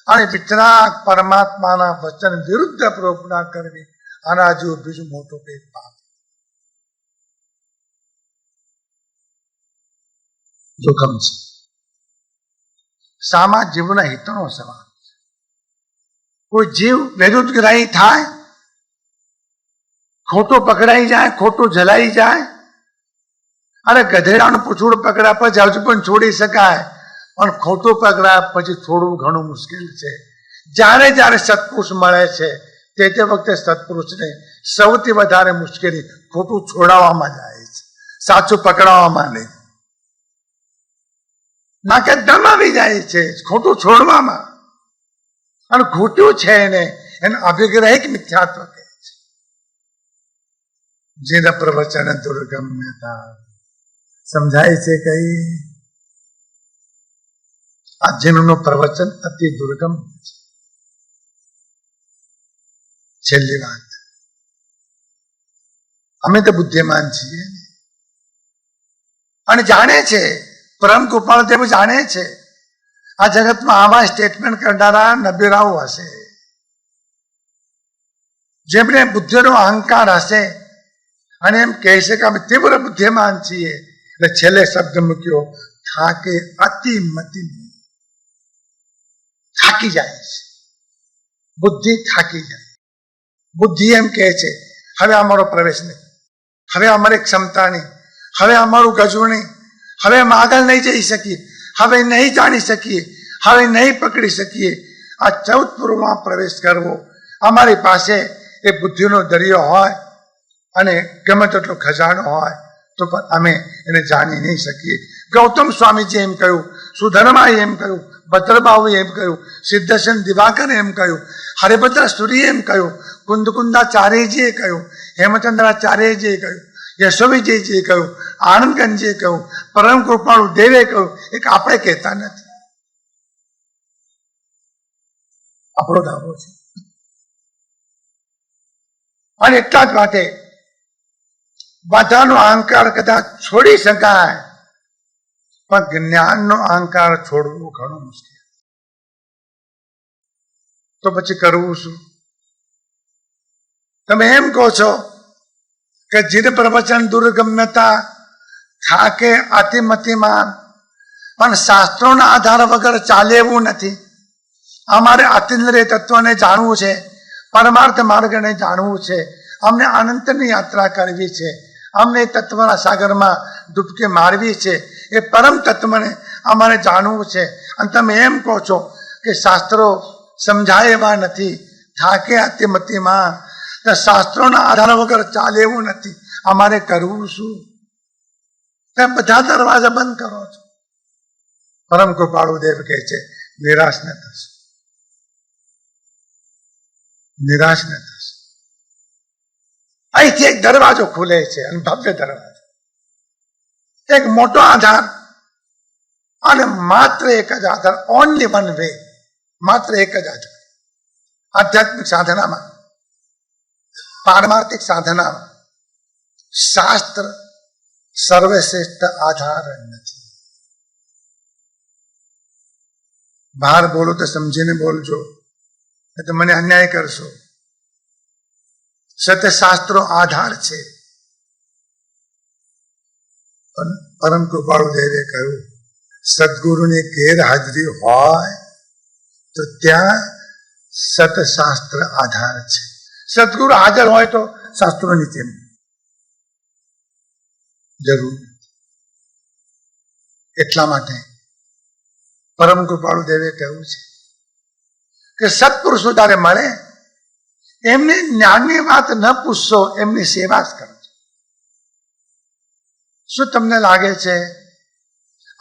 અને વિતરાગ પરમાત્માના વચન વિરુદ્ધ પ્રોપણા કરવી, આના જેવું બીજું મોટું કઈ પાપ જોખમ છે. સામા જીવના હિતનો સવાલ. કોઈ જીવ વેદોદગ્રાહી થાય, ખોટું પકડાઈ જાય, ખોટું જલાઈ જાય. અરે ગધેડાનું પૂછડું પકડ્યા પછી હજુ પણ છોડી શકાય, પણ ખોટું પકડ્યા પછી છોડવું ઘણું મુશ્કેલ છે. જ્યારે જ્યારે સત્પુરુષ મળે છે તે વખતે સત્પુરુષને સૌથી વધારે મુશ્કેલી ખોટું છોડાવવામાં જાય છે, સાચું પકડાવવામાં નહીં. નાકે દમ આવી જાય છે ખોટું છોડવામાં. અને ખોટું છે એને અભિગ્રહિક મિથ્યાત્વ કહે છે. જેના પ્રવચન દુર્ગમ્યતા સમજાય છે કઈ આ જેનું પ્રવચન અતિ દુર્ગમ છે. છેલ્લી વાત, અમે તો બુદ્ધિમાન છીએ અને જાણે છે, પરમ કૃપાળ દેવ જાણે છે આ જગતમાં આવા સ્ટેટમેન્ટ કરનારા નબીરાઓ હશે, જેમને બુદ્ધિનો અહંકાર હશે અને એમ કહે છે કે અમે તીવ્ર બુદ્ધિમાન છીએ. એટલે છેલ્લે શબ્દ મૂક્યો થાકે અતિમતિ. થાકી જાય છે બુદ્ધિ, થાકી જાય. બુદ્ધિ એમ કહે છે હવે અમારો પ્રવેશ નહીં, હવે અમારી ક્ષમતા નહીં, હવે અમારું ગજવું નહીં, હવે અમે આગળ નહીં જઈ શકીએ, હવે નહીં જાણી શકીએ, હવે નહીં પકડી શકીએ. આ 14 પૂર્વમાં પ્રવેશ કરવો અમારી પાસે એ બુદ્ધિનો દરિયો હોય અને ગમે તેટલો ખજાનો હોય તો પણ અમે એને જાણી નહીં શકીએ. ગૌતમ સ્વામીજી એમ કહ્યું, સુધર્માએ એમ કહ્યું, ભદ્રબાહુએ એમ કહ્યું, સિદ્ધસેન દિવાકરે એમ કહ્યું, હરિભદ્ર સૂરીએ એમ કહ્યું, કુંદકુંદાચાર્યજીએ કહ્યું, હેમચંદ્રાચાર્યજીએ કહ્યું, યશોવીજીએ કહ્યું, આનંદગંજીએ કહ્યું, પરમ કૃપાળુ દેવે કહ્યું. એક આપણે કહેતા નથી, આપણો દાવો છે. અને એટલા જ માટે બધાનો અહંકાર કદાચ છોડી શકાય, પણ જ્ઞાનનો અહંકાર છોડવું ઘણું મુશ્કેલ. તો પછી કરવું શું? તમે એમ કહો છો કે જીદ પ્રવચન દુર્ગમ્યતા, થાકે અતિમતિમાન, પણ શાસ્ત્રોના આધાર વગર ચાલે એવું નથી. અમારે અતિન્દ્રિય તત્વને જાણવું છે, પરમાર્થ માર્ગને જાણવું છે, અમને અનંતની યાત્રા કરવી છે, અમને તત્વના સાગરમાં ડૂબકી મારવી છે, એ પરમ તત્વને અમારે જાણવું છે. અને તમે એમ કહો છો કે શાસ્ત્રો સમજાય એવા નથી, થાકે અતિમતિમાં. શાસ્ત્રોના આધાર વગર ચાલે એવું નથી, અમારે કરવું શું? તમે બધા દરવાજા બંધ કરો છો. પરમ કૃપાળુ દેવ કહે છે નિરાશ ન થશો, નિરાશ ન થશો. અહીંથી એક દરવાજો ખુલે છે, અને ભવ્ય દરવાજો, એક મોટો આધાર, અને માત્ર એક જ આધાર, ઓનલી વન વે, માત્ર એક જ આધાર. આધ્યાત્મિક સાધનામાં, પારમાર્થિક સાધનામાં શાસ્ત્ર સર્વશ્રેષ્ઠ આધાર નથી. બહાર બોલો તો સમજીને બોલજો, તો મને અન્યાય કરશો. સત્ય શાસ્ત્રો આધાર છે. પરમ કૃપાળુ દેવે કહ્યું સદગુરુની ગેરહાજરી હોય તો ત્યાં સતશાસ્ત્ર આધાર છે. સદગુરુ હાજર હોય તો શાસ્ત્રો નીચે જરૂર. એટલા માટે પરમ કૃપાળુ દેવે કહ્યું છે કે સત્પુરુષો જ્યારે મળે એમને જ્ઞાનની વાત ન પૂછશો, એમની સેવા જ કરો. શું તમને લાગે છે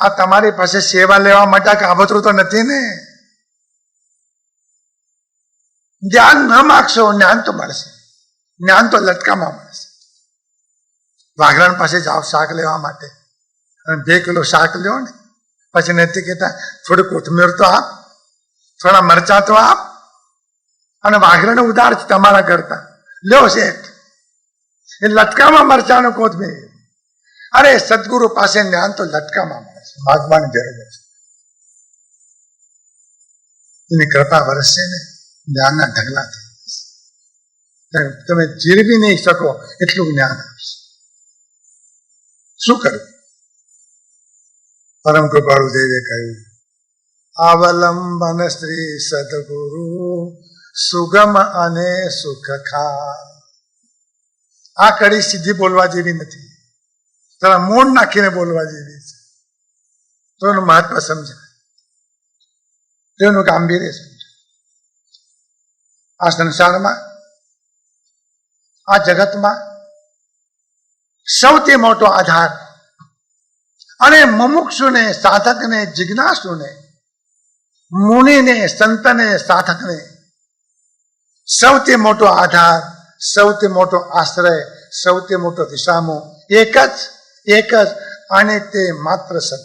આ તમારી પાસે સેવા લેવા માટે કાવતરું તો નથી ને? જ્ઞાન ન માગશો, જ્ઞાન તો મળશે. જ્ઞાન તો લટકામાં મળશે. વાઘરણ પાસે જાઓ શાક લેવા માટે, અને 2 કિલો શાક લ્યો ને, પછી નથી કહેતા થોડી કોથમીર તો આપ, થોડા મરચા તો આપ. અને વાઘરણ ઉદાર છે તમારા કરતા. લ્યો શેઠ, એ લટકામાં મરચાનો કોથમીર. અરે સદગુરુ પાસે જ્ઞાન તો લટકામાં મળે છે, માગવાની જરૂર છે. એની કૃપા વરસશે ને, જ્ઞાનના ઢગલા થઈ જશે. તમે જીરવી નહીં શકો એટલું જ્ઞાન આપશે. શું કરવું? પરમ કૃપાળુ દેવે કહ્યું, અવલંબન શ્રી સદગુરુ સુગમ અને સુખખા. આ કડી સીધી બોલવા જેવી નથી, જરા મોન નાખીને બોલવા જેવી છે. તો એનું મહત્વ સમજાય, તેનું ગાંભીર્ય સમજાય. આ સંસારમાં, આ જગતમાં સૌથી મોટો આધાર અને મુમુક્ષુને, સાધકને, જિજ્ઞાસુને, મુનિને, સંતને, સાધકને સૌથી મોટો આધાર, સૌથી મોટો આશ્રય, સૌથી મોટો વિસામો એક જ, અને તે માત્ર સત.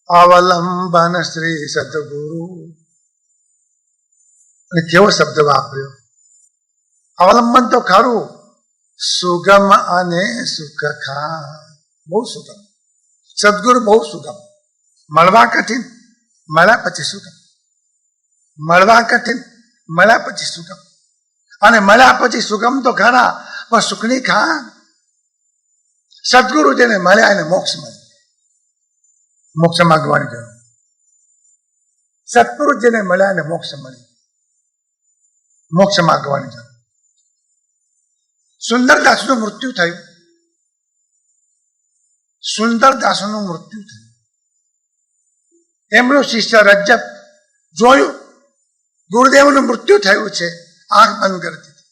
અવલંબન શ્રી સદગુરુ. અને કેવો શબ્દ વાપર્યો! અવલંબન તો ખરું, સુગમ અને સુખખા. બહુ સુગમ. સદગુરુ બહુ સુગમ. મળવા કઠિન, મળ્યા પછી સુગમ. મળવા કઠિન, મળ્યા પછી સુગમ. અને મળ્યા પછી સુગમ તો ખરા, પણ સુખની ખાન. સદગુરુ જેને મળ્યા એને મોક્ષ મળે. મોક્ષ માગવાની જરૂર. સત્પુરુષ જેને મળ્યા એને મોક્ષ મળી. મોક્ષ માગવાની જરૂર. સુંદરદાસનું મૃત્યુ થયું. સુંદરદાસનું મૃત્યુ થયું. એમનું શિષ્ય રજ્જબ જોયું ગુરુદેવનું મૃત્યુ થયું છે, આંખ બંધ કરી દીધી.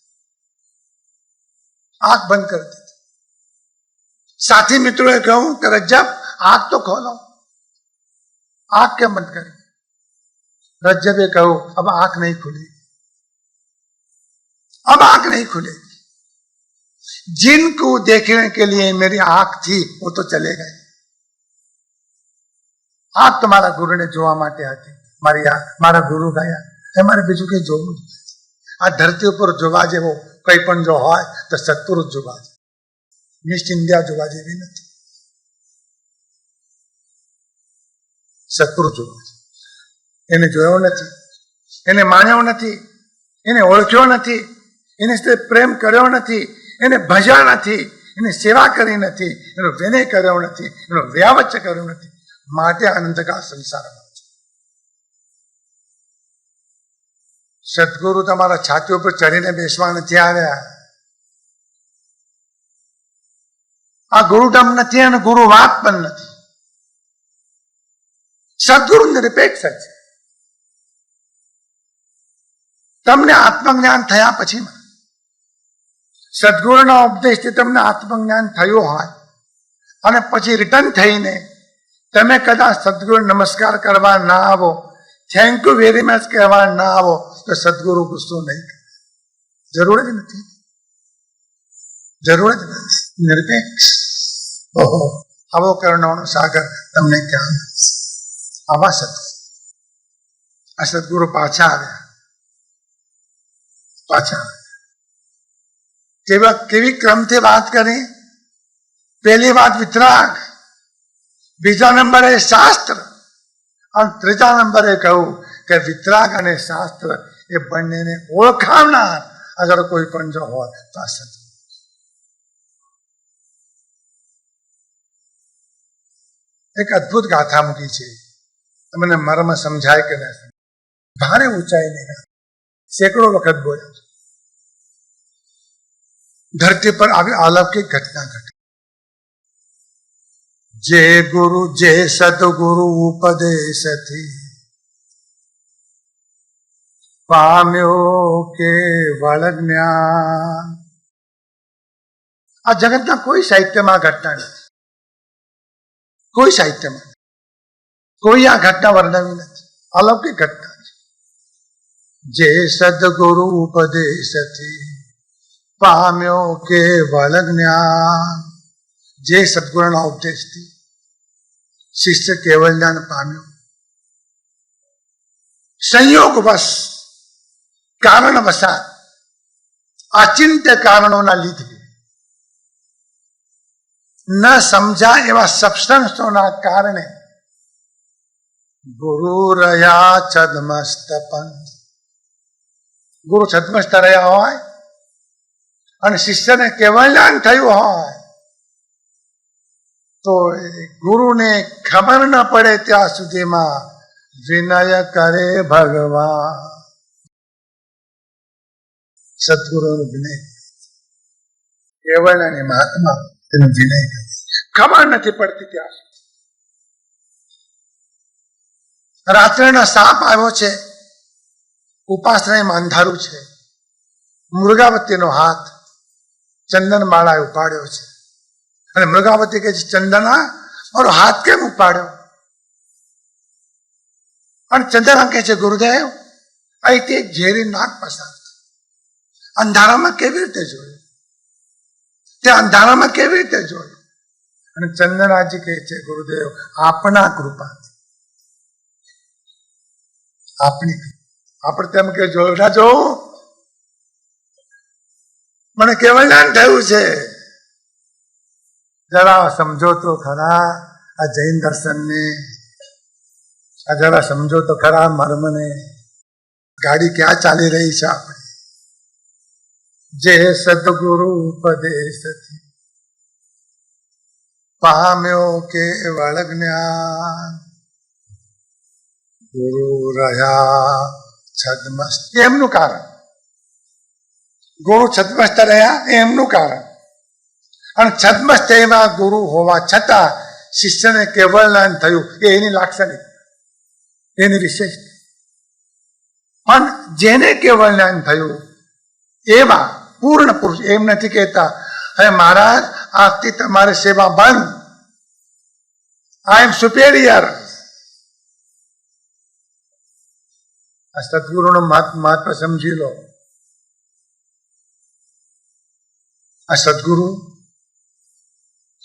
આંખ બંધ કરી દીધી. સાથી મિત્રોએ કહ્યું કે રજ્જબ આંખ તો ખોલો. आंख क्या बंद करें? रज्जबे कहो अब आंख नहीं खुलेगी, अब आंख नहीं खुलेगी. जिनको देखने के लिए मेरी आंख थी वो तो चले गए. आंख तो मारा गुरु ने જોવા માટે હતી. મારી આંખ, મારા ગુરુ ગયા, તમારે બીજું કઈ જોવું નથી. આ ધરતી ઉપર જોવા જેવો કઈ પણ જો હોય તો સત્પુરુષ જોવા જેવો. મિસ ઇન્ડિયા જોવા જેવી નથી. સત્પુરુષ જોવા છે. એને જોયો નથી, એને માન્યો નથી, એને ઓળખ્યો નથી, એને પ્રેમ કર્યો નથી, એને ભજ્યા નથી, એની સેવા કરી નથી, એનો વિનય કર્યો નથી, એનો વ્યાવચ્ય કર્યો નથી. માટે અનંતકાળ સંસારમાં છે. સદગુરુ તમારા છાતી ઉપર ચડીને બેસવા નથી આવ્યા. આ ગુરુડમ નથી અને ગુરુ વાત પણ નથી. સદગુરુ નિરપેક્ષ છે. તમને આત્મજ્ઞાન થયા પછી સદગુરુના ઉપદેશથી તમને આત્મજ્ઞાન થયું હોય અને પછી રિટર્ન થઈને તમે કદાચ સદગુરુ નમસ્કાર કરવા ના આવો, થેન્ક યુ વેરી મચ કહેવા ના આવો તો સદગુરુ ગુસ્સો નહીં કરે. જરૂર જ નથી. જરૂર જ નથી. નિરપેક્ષ. ઓહો, આવો કરુણાનો સાગર તમને ક્યાં નથી. આવા સદગુરુ. આ સદગુરુ પાછા આવ્યા. પાછા કેવી ક્રમથી વાત કરી. પહેલી વાત વિતરાગ, બીજા નંબરે શાસ્ત્ર, અને ત્રીજા નંબરે કહ્યું કે વિતરાગ અને શાસ્ત્ર એ બંનેને ઓળખાવનાર અગર કોઈ પણ જો હોય તો આ સદગુરુ. એક અદભુત ગાથા મૂકી છે. તમને મર્મ સમજાય કે ના સમજાય. ભારે ઊંચાઈ નહીં, સેંકડો વખત બોલ્યા છે. ધરતી પર આવી અલૌકિક ઘટના ઘટી. જે ગુરુ જે સદગુરુ ઉપદેશથી પામ્યો કેવળ જ્ઞાન. આ જગતના કોઈ સાહિત્યમાં ઘટના નથી, કોઈ સાહિત્યમાં કોઈ આ ઘટના વર્ણવી નથી, અલૌકિક ઘટના છે. જે સદગુરુ ઉપદેશથી પામ્યો કેવળ જ્ઞાન, જે સદગુરુના ઉપદેશથી શિષ્ય કેવળ જ્ઞાન પામ્યો, સંયોગવશ કારણવશાત અચિંત્ય કારણોના લીધે ન સમજાય એવા સબસ્ટન્સોના કારણે ગુરુ રહ્યા છદ્મસ્તપન, ગુરુ છદ્મસ્ત રહ્યા હોય અને શિષ્યને કેવળ જ્ઞાન થયું હોય તો ગુરુને ખબર ન પડે ત્યાં સુધીમાં વિનય કરે ભગવાન. સદગુરુનો વિનય, કેવળ અને મહાત્મા એનો વિનય ખબર નથી પડતી ત્યાં સુધી. રાત્રિનો સાપ આવ્યો છે, ઉપાસનામાં અંધારું છે, મૃગાવતીનો હાથ ચંદન માળાએ ઉપાડ્યો છે અને મૃગાવતી કહે છે, ચંદના મારો હાથ કેમ ઉપાડ્યો? અને ચંદના કહે છે, ગુરુદેવ અહીંથી એક ઝેરી નાગ પસાર, અંધારામાં કેવી રીતે જોયું? તે અંધારામાં કેવી રીતે જોયું? અને ચંદનાજી કહે છે, ગુરુદેવ આપના કૃપા, આપણી, આપણે તેમ કે જોયું ના જોવું, મને કેવળ જ્ઞાન થયું છે, જરા સમજો તો ખરા આ જૈન દર્શનને, આ જરા સમજો તો ખરા મર્મને. ગાડી ક્યાં ચાલી રહી છે આપણે? જે સદગુરુ ઉપદેશથી પામ્યો કેવળ જ્ઞાન, ગુરુ રહ્યા છદ્મસ્ત, એમનું કારણ, ગુરુ છદ્મસ્ત રહ્યા એમનું કારણ. અને છદ્મસ્ત એવા ગુરુ હોવા છતાં શિષ્યને કેવળ જ્ઞાન થયું એ એની લાક્ષણિક, એની વિશેષ. પણ જેને કેવળ જ્ઞાન થયું એવા પૂર્ણ પુરુષ એમ નથી કહેતા, હવે મહારાજ આજથી તમારી સેવા બંધ, આઈ એમ સુપેરિયર. આ સદગુરુનો મહત્વ સમજી લો. આ સદગુરુ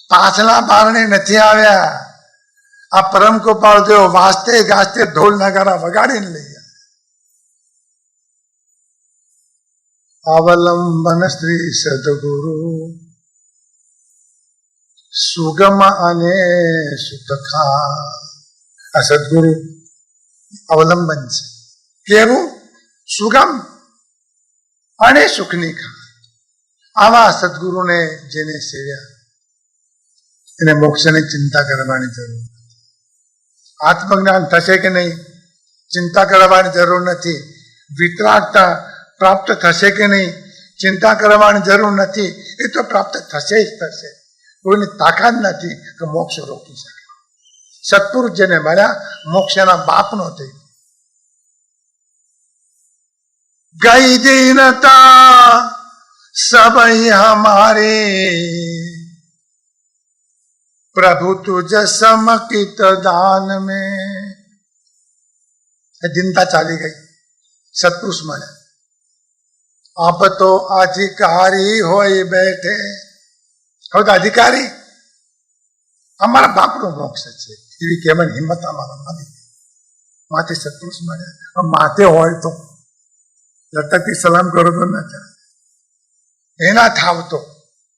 પાછલા બારણે નથી આવ્યા, આ પરમ કૃપાળ દેવ વાસ્તે ગાસ્તે ઢોલ નગારા વગાડીને લઈ ગયા. અવલંબન શ્રી સદગુરુ સુગમ અને સુખખા. આ સદગુરુ અવલંબન છે, કેવું? સુગમ અને સુખની ખા. આવા સદગુરુને જેને સેવ્યા એને મોક્ષની ચિંતા કરવાની જરૂર નથી. આત્મજ્ઞાન થશે કે નહીં ચિંતા કરવાની જરૂર નથી. વિતરાગતા પ્રાપ્ત થશે કે નહીં ચિંતા કરવાની જરૂર નથી. એ તો પ્રાપ્ત થશે જ થશે. કોઈની તાકાત નથી કે મોક્ષ રોકી શકે. સત્પુરુષ જેને મળ્યા મોક્ષના બાપનો થઈ. ગઈ દીનતા सब हमारे प्रभु तुझ समकित दान में. दिनता चाली गई, सत्पुरुष મળે. अब तो अधिकारी होई बैठे. હવે તો અધિકારી અમારા બાપનો મોક્ષ છે એવી કેવળ હિંમત અમારા મળી. માથે સત્પુરુષ મળે. માથે હોય તો લટકથી સલામ કરો તો ના ચાલે. એના થાવતો,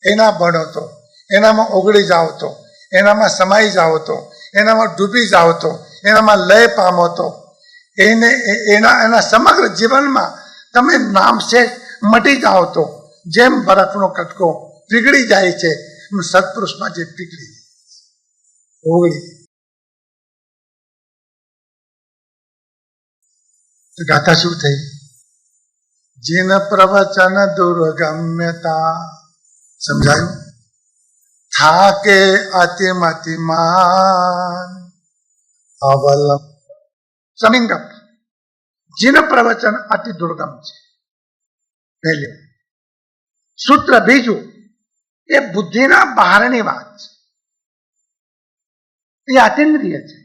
એના ભણતો, એનામાં ઓગળી જાવ તો, એનામાં સમાઈ જાવ તો, એનામાં ડૂબી જાવ તો, એનામાં લય પામો તો, એના સમગ્ર જીવનમાં તમે નામશે મટી જાઓ તો જેમ બરફનો કટકો પીગળી જાય છે સત્પુરુષમાં જે પીગળી ઓગળી. ગાથા શું થઈ? જીન પ્રવચન દુર્ગમ્યતા. સમજાયું? થાકે અતિમતિમાન અવલંબ. સમિંગમ. જીન પ્રવચન અતિ દુર્ગમ છે. પહેલું સૂત્ર. બીજું એ બુદ્ધિના બહારની વાત છે, એ અતિન્દ્રિય છે,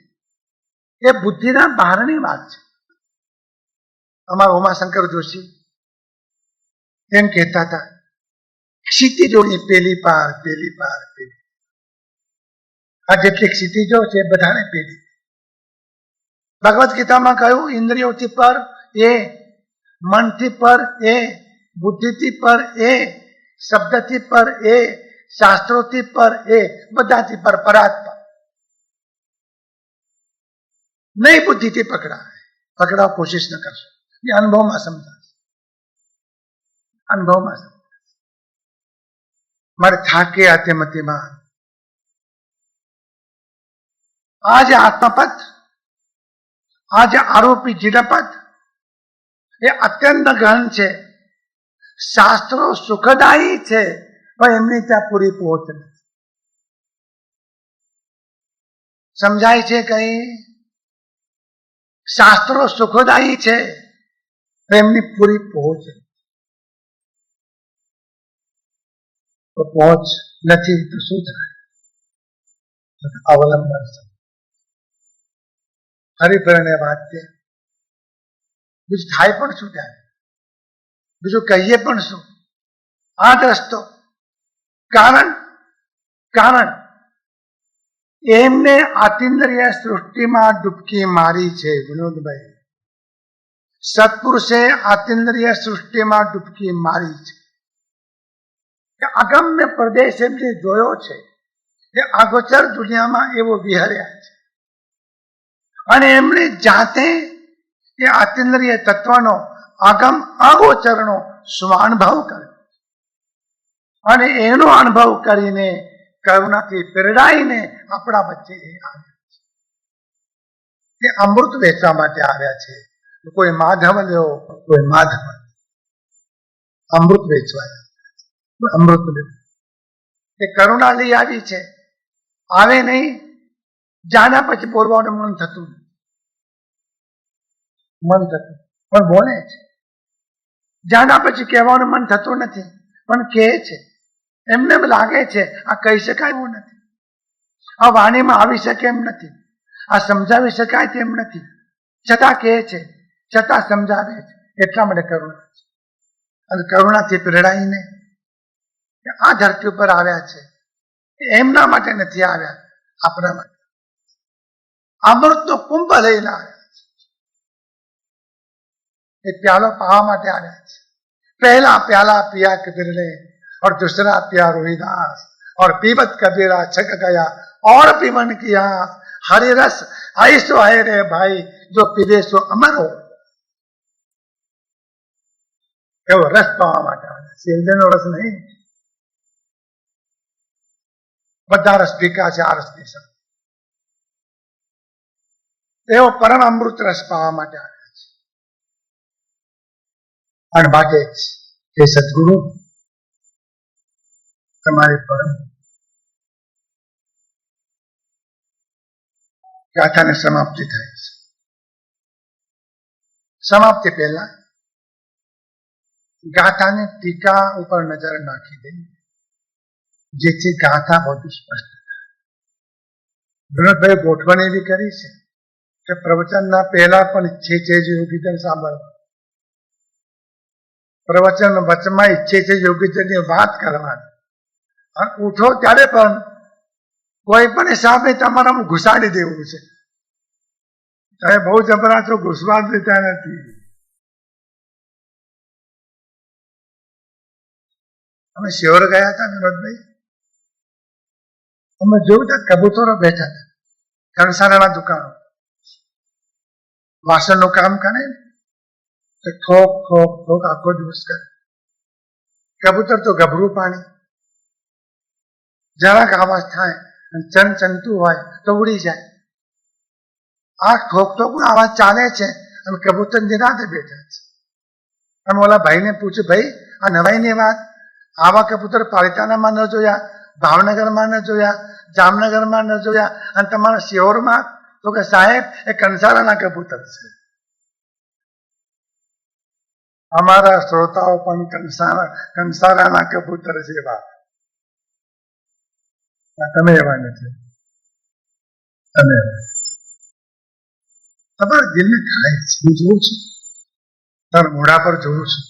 એ બુદ્ધિના બહારની વાત છે. અમારા ઉમાશંકર જોશી એમ કહેતા હતા, ક્ષિતિજોની પેલી પાર પેલી પાર પેલી. આ જેટલી ક્ષિતિજો છે બધાને પેલી. ભગવદ્ ગીતામાં કહ્યું, ઇન્દ્રિયોથી પર એ, મનથી પર એ, બુદ્ધિથી પર એ, શબ્દથી પર એ, શાસ્ત્રોથી પર એ, બધાથી પર પરાત્પર. નહીં બુદ્ધિથી પકડાવ કોશિશ ન કરશો, એ અનુભવમાં સમજાશે, અનુભવમાં સમજાશે. મારે થાકે આતે મતિમાન. આ જે આત્મપદ, આ જે આરોપી જીડપદ, એ અત્યંત ગહન છે. શાસ્ત્રો સુખદાયી છે, પણ એમની ત્યાં પૂરી પહોંચ નથી. સમજાય છે કઈ? શાસ્ત્રો સુખદાયી છે, એમની પૂરી પહોંચ તો પહોંચ નથી તો શું થાય? અવલંબન. હરિભરને વાત છે, બીજું થાય પણ શું થાય? બીજું કહીએ પણ શું? આ જ રસ્તો. કારણ એમને આતિન્દ્રિય સૃષ્ટિમાં ડૂબકી મારી છે. વિનોદભાઈ, સત્પુરુષે આતિન્દ્રિય સૃષ્ટિમાં ડૂબકી મારી છે. કે અગમ્ય પ્રદેશ એમને જોયો છે, એ અગોચર દુનિયામાં એવો વિહર્યા છે, અને એમણે જાતે એ આતિન્દ્રિય તત્વનો આગમ અગોચરનો સ્વાનુભવ કર્યો, અને એનો અનુભવ કરીને કરુણાથી પ્રેરાઈને આપણા વચ્ચે એ આવ્યા છે. એ અમૃત વેચવા માટે આવ્યા છે. કોઈ માધવ લ્યો, કોઈ માધવ, અમૃત વેચવા, અમૃત લ્યો. એ કરુણા લઈ આવી છે. આવે નહીં, જાના પછી બોલવાનું મન થતું પણ બોલે છે. જાના પછી કહેવાનું મન થતું નથી, પણ કહે છે. એમને લાગે છે આ કહી શકાય એવું નથી, આ વાણીમાં આવી શકે એમ નથી, આ સમજાવી શકાય તેમ નથી, છતાં કહે છે, છતાં સમજાવે છે. એટલા માટે કરુણા છે. અને કરુણાથી પ્રેરાઈને આ ધરતી ઉપર આવ્યા છે. એમના માટે નથી આવ્યા, આપણા માટે અમૃતનો કુંભ લઈને આવ્યા છે. એ પ્યાલો પાવા માટે આવ્યા છે. पहला प्याला पिया कबीर ने और दूसरा पिया रोहिदास और पीबत कबीरा छक गया और पीवन किया हरि रस ऐसो है रे भाई जो पीवे सो अमर हो. એવો રસ પાવા માટે શિવજીનો રસ નહીં, બધા રસ પીકા છે. આ રસ પી શકે એવો પરમ અમૃત રસ પાવા માટે આવ્યા છે. અને માટે જે સદગુરુ તમારી પરમ ગાથાને સમાપ્તિ થાય છે. સમાપ્તિ પહેલા ગાથાની ટીકા ઉપર નજર નાખી દે, જેથી ગાથા વધુ સ્પષ્ટ થાય. વિનોદભાઈ ગોઠવણ એવી કરી છે કે પ્રવચનના પહેલા પણ ઈચ્છે છે યોગીજન સાંભળવા, પ્રવચન વચમાં ઈચ્છે છે યોગીજનની વાત કરવાની, અને ઉઠો ત્યારે પણ કોઈ પણ હિસાબે તમારામાં ઘુસાડી દેવું છે. તમે બહુ જબરા છો, ઘુસવા દેતા નથી. અમે શિહોર ગયા હતા વિનોદભાઈ, અમે જોયું ત્યાં કબૂતરો બેઠા હતા, કંસારાના દુકાનો, વાસણનું કામ કરે તો ઠોક ઠોક ઠોક આખો દિવસ કરે. કબૂતર તો ગભરું પાણી, જરાક આવાજ થાય ચનચનતું હોય તો ઉડી જાય. આ ઠોક ઠોક નો અવાજ ચાલે છે અને કબૂતર નિરાતે બેઠા છે. અમે ઓલા ભાઈને પૂછ્યું, ભાઈ આ નવાઈની વાત, આવા કબૂતર પાલિતાણામાં ન જોયા, ભાવનગરમાં ન જોયા, જામનગરમાં ન જોયા, અને તમારા શિહોરમાં? તો કે સાહેબ એ કંસારાના કબૂતર છે. અમારા શ્રોતાઓ પણ કંસારાના કબૂતર જેવા. તમે એવા નથી, તમે તમારા દિલને ખાય છે. હું જોઉં છું, તમારા મોઢા પર જોઉં છું,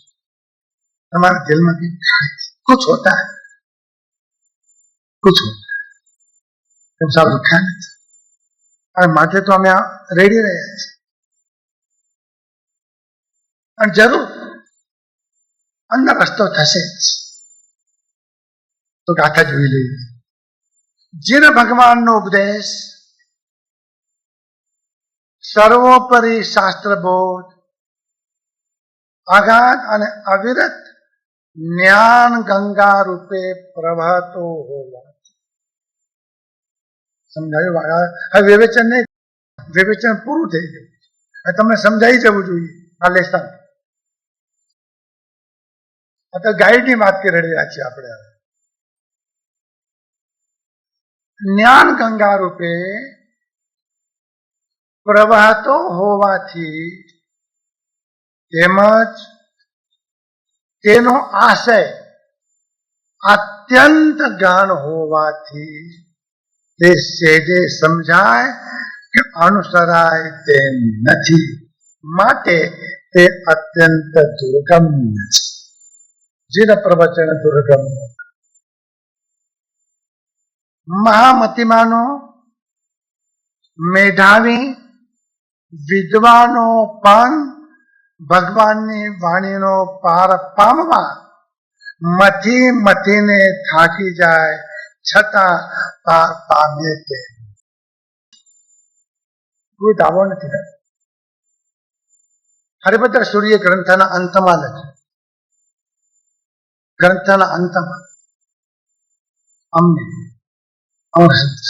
તમારા દિલમાં કઈ ખાય છે. કુછ હોતા હૈ, કુછ હોતા હૈ. એમ સાબ દુખ્યા નથી. અને માટે તો અમે રેડી રહ્યા છીએ. અને જરૂર અંદર રસ્તો થશે જ. તો ગાથા જોઈ લઈએ. જીન ભગવાનનો ઉપદેશ સર્વોપરી શાસ્ત્ર બોધ, અગાધ અને અવિરત જ્ઞાન ગંગા રૂપે પ્રવહતો હોવા. સમજાયું? હવે વિવેચન નહીં, વિવેચન પૂરું થઈ ગયું. તમને સમજાઈ જવું જોઈએ આ લેસન. અત્યારે ગાઈડની વાત કરી રહ્યા છીએ આપણે. જ્ઞાન ગંગા રૂપે પ્રવહતો હોવાથી તેમજ તેનો આશય અત્યંત જ્ઞાન હોવાથી તે સેજે સમજાય કે અનુસરાય તેમ નથી, માટે તે અત્યંત દુર્ગમ્ય છે. જીન પ્રવચન દુર્ગમ્ય. મહામતિમાનો, મેધાવી વિદ્વાનો પણ ભગવાનની વાણીનો પાર પામવા મથી મથીને થાકી જાય છતાં પાર પામે તે કોઈ દાવો નથી. હરિભદ્ર સૂર્ય ગ્રંથના અંતમાં લખ્યું, ગ્રંથના અંતમાં અમને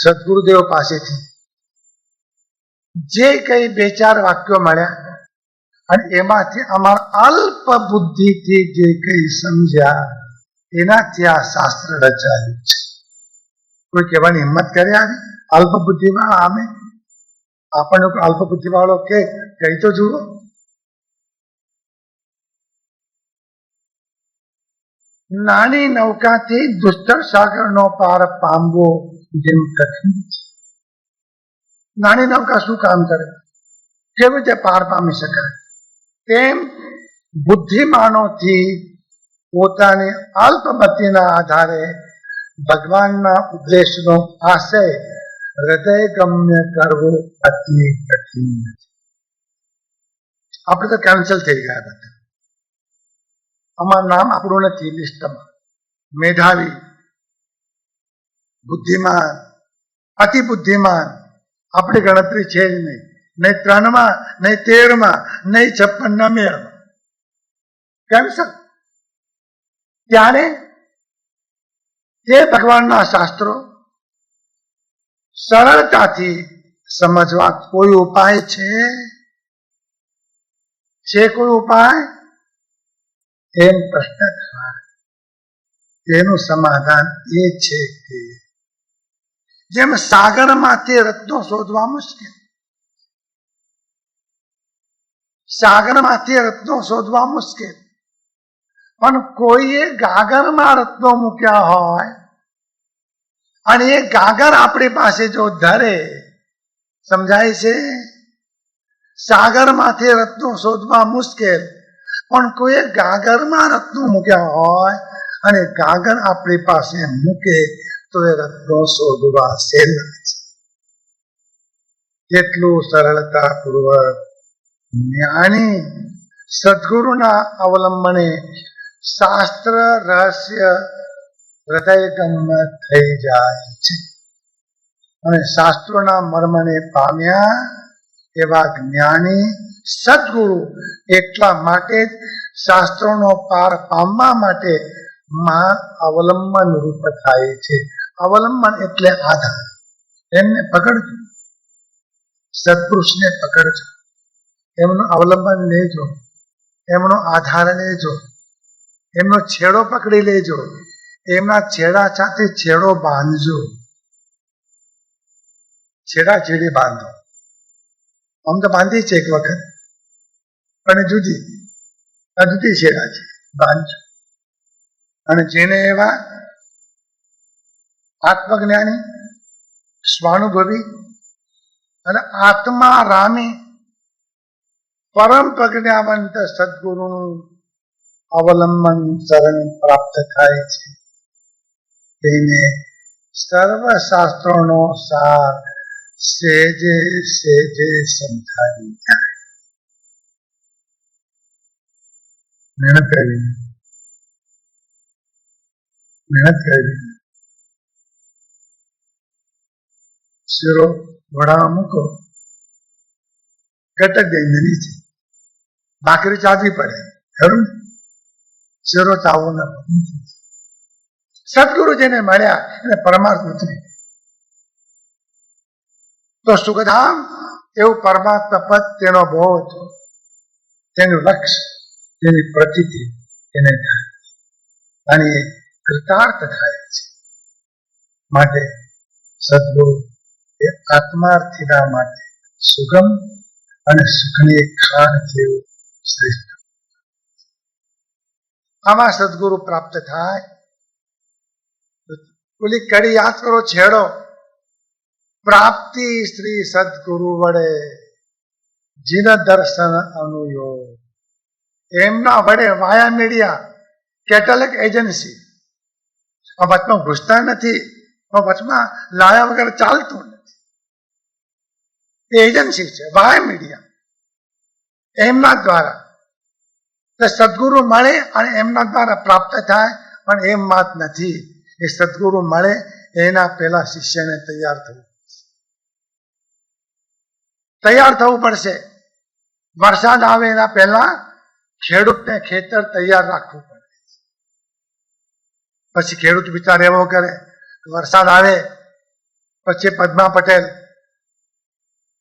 સદગુરુદેવ પાસેથી જે કઈ બે ચાર વાક્યો મળ્યા અને એમાંથી અમારા અલ્પ બુદ્ધિથી જે કઈ સમજ્યા એનાથી આ શાસ્ત્ર રચાયું છે. કોઈ કહેવાની હિંમત કરે આવી અલ્પ બુદ્ધિ વાળા? આમે આપણને અલ્પ બુદ્ધિ વાળો કે કઈ તો જુઓ. નાની નૌકાથી દુસ્તર સાગરનો પાર પામવો જેમ કઠિન છે. નાની નૌકા શું કામ કરે, કેવી રીતે પાર પામી શકાય, તેમ બુદ્ધિમાનોથી પોતાની અલ્પમતિના આધારે ભગવાનના ઉપદેશનો આશય હૃદય ગમ્ય કરવો અતિ કઠિન છે. આપણે તો કેન્સલ થઈ ગયા બધા. અમારું નામ આપણું નથી લિસ્ટમાં. મેધાવી, બુદ્ધિમાન, અતિ બુદ્ધિમાન આપણી ગણતરી છે જ નહીં. નહીં 3માં, નહીં 13માં, નહીં 56ના મેળમાં. કેન્સલ. ત્યારે તે ભગવાનના શાસ્ત્રો સરળતાથી સમજવા કોઈ ઉપાય છે? કોઈ ઉપાય? એમ પ્રશ્ન થાય. તેનું સમાધાન એ છે કે જેમ સાગરમાંથી રત્નો શોધવા મુશ્કેલ, સાગરમાંથી રત્નો શોધવા મુશ્કેલ, પણ કોઈએ ગાગરમાં રત્નો મૂક્યા હોય અને એ ગાગર આપણી પાસે જો ધરે, સમજાય છે? સાગરમાંથી રત્નો શોધવા મુશ્કેલ, પણ કોઈએ ગાગરમાં રત્નો મૂક્યા હોય અને ગાગર આપણી પાસે મૂકે તો એ રત્નો શોધવા સહેલા છે. કેટલું સરળતાપૂર્વક જ્ઞાની સદગુરુના અવલંબને શાસ્ત્ર રહસ્ય હૃદયગમ્ય થઈ જાય છે અને શાસ્ત્રોના મર્મને પામ્યા એવા જ્ઞાની સદગુરુ એટલા માટે જ શાસ્ત્રોનો પાર પામવા માટે મહાન અવલંબન રૂપ થાય છે. અવલંબન એટલે આધાર. એમને પકડજો, સત્પુરુષને પકડજો, એમનું અવલંબન લેજો, એમનો આધાર લેજો, એમનો છેડો પકડી લેજો, એમના છેડા સાથે છેડો બાંધજો. છેડા છેડી બાંધો. આમ તો બાંધી છે એક વખત, પણ જુદી છેડા છે, બાંધજો. અને જેને એવા આત્મજ્ઞાની, સ્વાનુભવી અને આત્મા રામી પરમ પ્રજ્ઞાવંત સદગુરુનું અવલંબન શરણ પ્રાપ્ત થાય છે. તેને સર્વશાસ્ત્રોનો સાર સેજે સેજે સમજાવી જાય. મહેનત કરવી શીરો વડા મૂકો, ઘટક ગઈને નીચે ભાખરી ચાવી પડે, ખરું? શીરો ચાવો ન. સદગુરુ જેને મળ્યા એને પરમાર્થ નથી. તો સુખધામ એવું પરમાત્મા પદ, તેનો બોધ, તેનું લક્ષ્ય, તેની પ્રતીતિ એને થાય અને કૃતાર્થ થાય છે. માટે સદગુરુ એ આત્માર્થીના માટે સુગમ અને સુખની ખાણ જેવું શ્રેષ્ઠ. આમાં સદગુરુ પ્રાપ્ત થાય. ઓલી કડી યાદ કરો, છેડો પ્રાપ્તિ શ્રી સદગુરુ વડે જીન દર્શન અનુયોગ. એમના વડે વાયા મીડિયા, કેટલિક એજન્સી. વચમાં ઘૂસતા નથી, વચમાં લાયા વગર ચાલતું નથી. એજન્સી છે વાયા મીડિયા, એમના દ્વારા સદગુરુ મળે અને એમના દ્વારા પ્રાપ્ત થાય. પણ એમ વાત નથી, એ સદગુરુ મળે એના પહેલા શિષ્યને તૈયાર થવું પડશે. વરસાદ આવે એના પહેલા ખેડૂતને ખેતર તૈયાર રાખવું પડે. પછી ખેડૂત વિચાર એવો કરે, વરસાદ આવે પછી પદ્મા પટેલ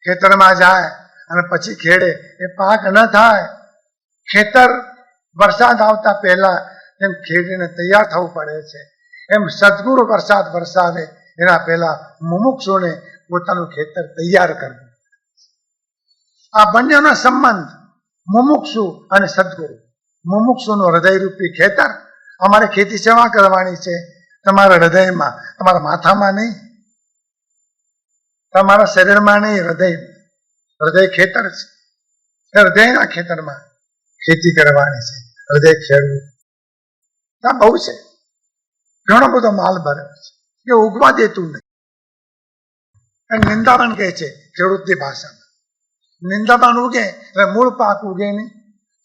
ખેતરમાં જાય અને પછી ખેડે, એ પાક ન થાય. ખેતર વરસાદ આવતા પહેલા એમ ખેડીને તૈયાર થવું પડે છે. એમ સદગુરુ વરસાદ વરસાવે એના પહેલા મુમુક્ષુને પોતાનું ખેતર તૈયાર કરવું. આ બંનેનો સંબંધ મુમુક્ષુ અને સદગુરુ. મુમુક્ષુનું હૃદયરૂપી ખેતર. અમારે ખેતી સેવા કરવાની છે તમારા હૃદયમાં, તમારા માથામાં નહીં, તમારા શરીરમાં નહીં, હૃદય ખેતર છે. હૃદયના ખેતરમાં ખેતી કરવાની છે. હૃદય ખેડવું ત્યાં બહુ છે, ઘણો બધો માલ ભરેલો છે, એ ઉગવા દેતું નહીં. નિંદામણ કહે છે ખેડૂતની ભાષામાં. નિંદામણ ઉગે એટલે મૂળ પાક ઉગે નહીં.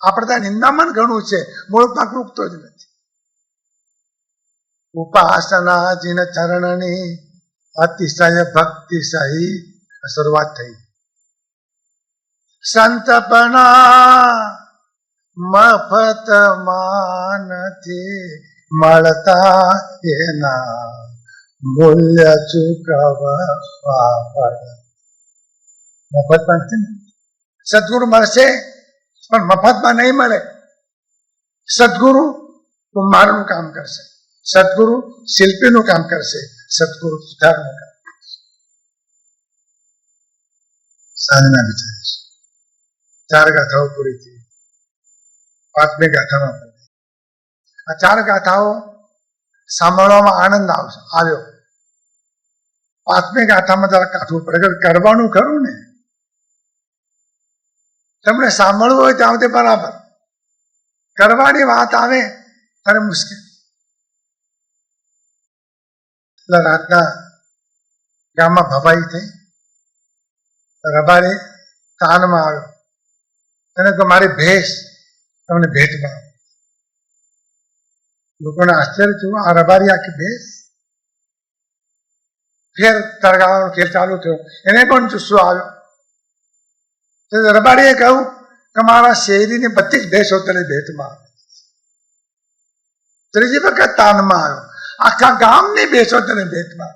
આપણે ત્યાં નિંદામણ ઘણું છે, મૂળ પાક ઉગતો જ નથી. ઉપાસના જીન ચરણની અતિશય ભક્તિ સહી શરૂઆત થઈ. સંતપણા મફત માનથી મળતા એના મૂલ્ય ચૂકવવા પડે. મફતમાં નથી, સદગુરુ મળશે પણ મફતમાં નહીં મળે. સદગુરુ કુંભારનું કામ કરશે, સદગુરુ શિલ્પીનું કામ કરશે, સદગુરુ સુધારનું કામ કરશે. સાંજના વિચારીશ 4 ગાથાઓ પૂરી થઈ, 5મી ગાથામાં પડે. આ 4 ગાથાઓ સાંભળવામાં આનંદ આવ્યો. 5મી ગાથામાં જરા કાઠું પડે, કરવાનું ખરું ને. તમને સાંભળવું હોય ત્યાં સુધી બરાબર, કરવાની વાત આવે ત્યારે મુશ્કેલ. એટલે રાતના ગામમાં ભવાઈ થઈ, રબારી તાનમાં આવ્યો. એને તો મારી ભેંસ તમને ભેટમાં. લોકોને આશ્ચર્ય થયું, આ રબારી આખી ભેંસ. ફેર તરગાવાનો ખેલ ચાલુ થયો, એને પણ જુસ્સો આવ્યો. રબારીએ કહ્યું કે મારા શેરીની 32 ભેંસો તને ભેટમાં. ત્રીજી વખત તાનમાં આવ્યો, આખા ગામની ભેંસો તને ભેટમાં.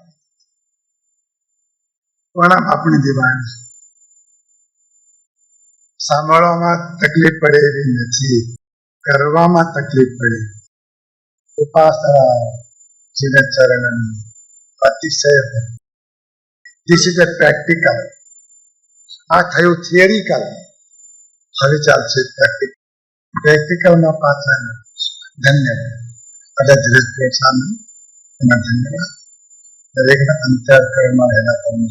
કોના બાપની દિવાળી. સાંભળવામાં તકલીફ પડે એવી નથી, કરવામાં તકલીફ પડે. ઉપાસના જીન ચરણ અતિશય. This is a practical. આ થયું થિયરિકલ, હવે ચાલશે પ્રેક્ટિકલ. પ્રેક્ટિકલમાં પાછળ ધન્યવાદ. બધા ધીરજ પ્રોત્સાહન એમાં ધન્યવાદ. દરેકના અંતઃકરણમાં રહેલા કર્મો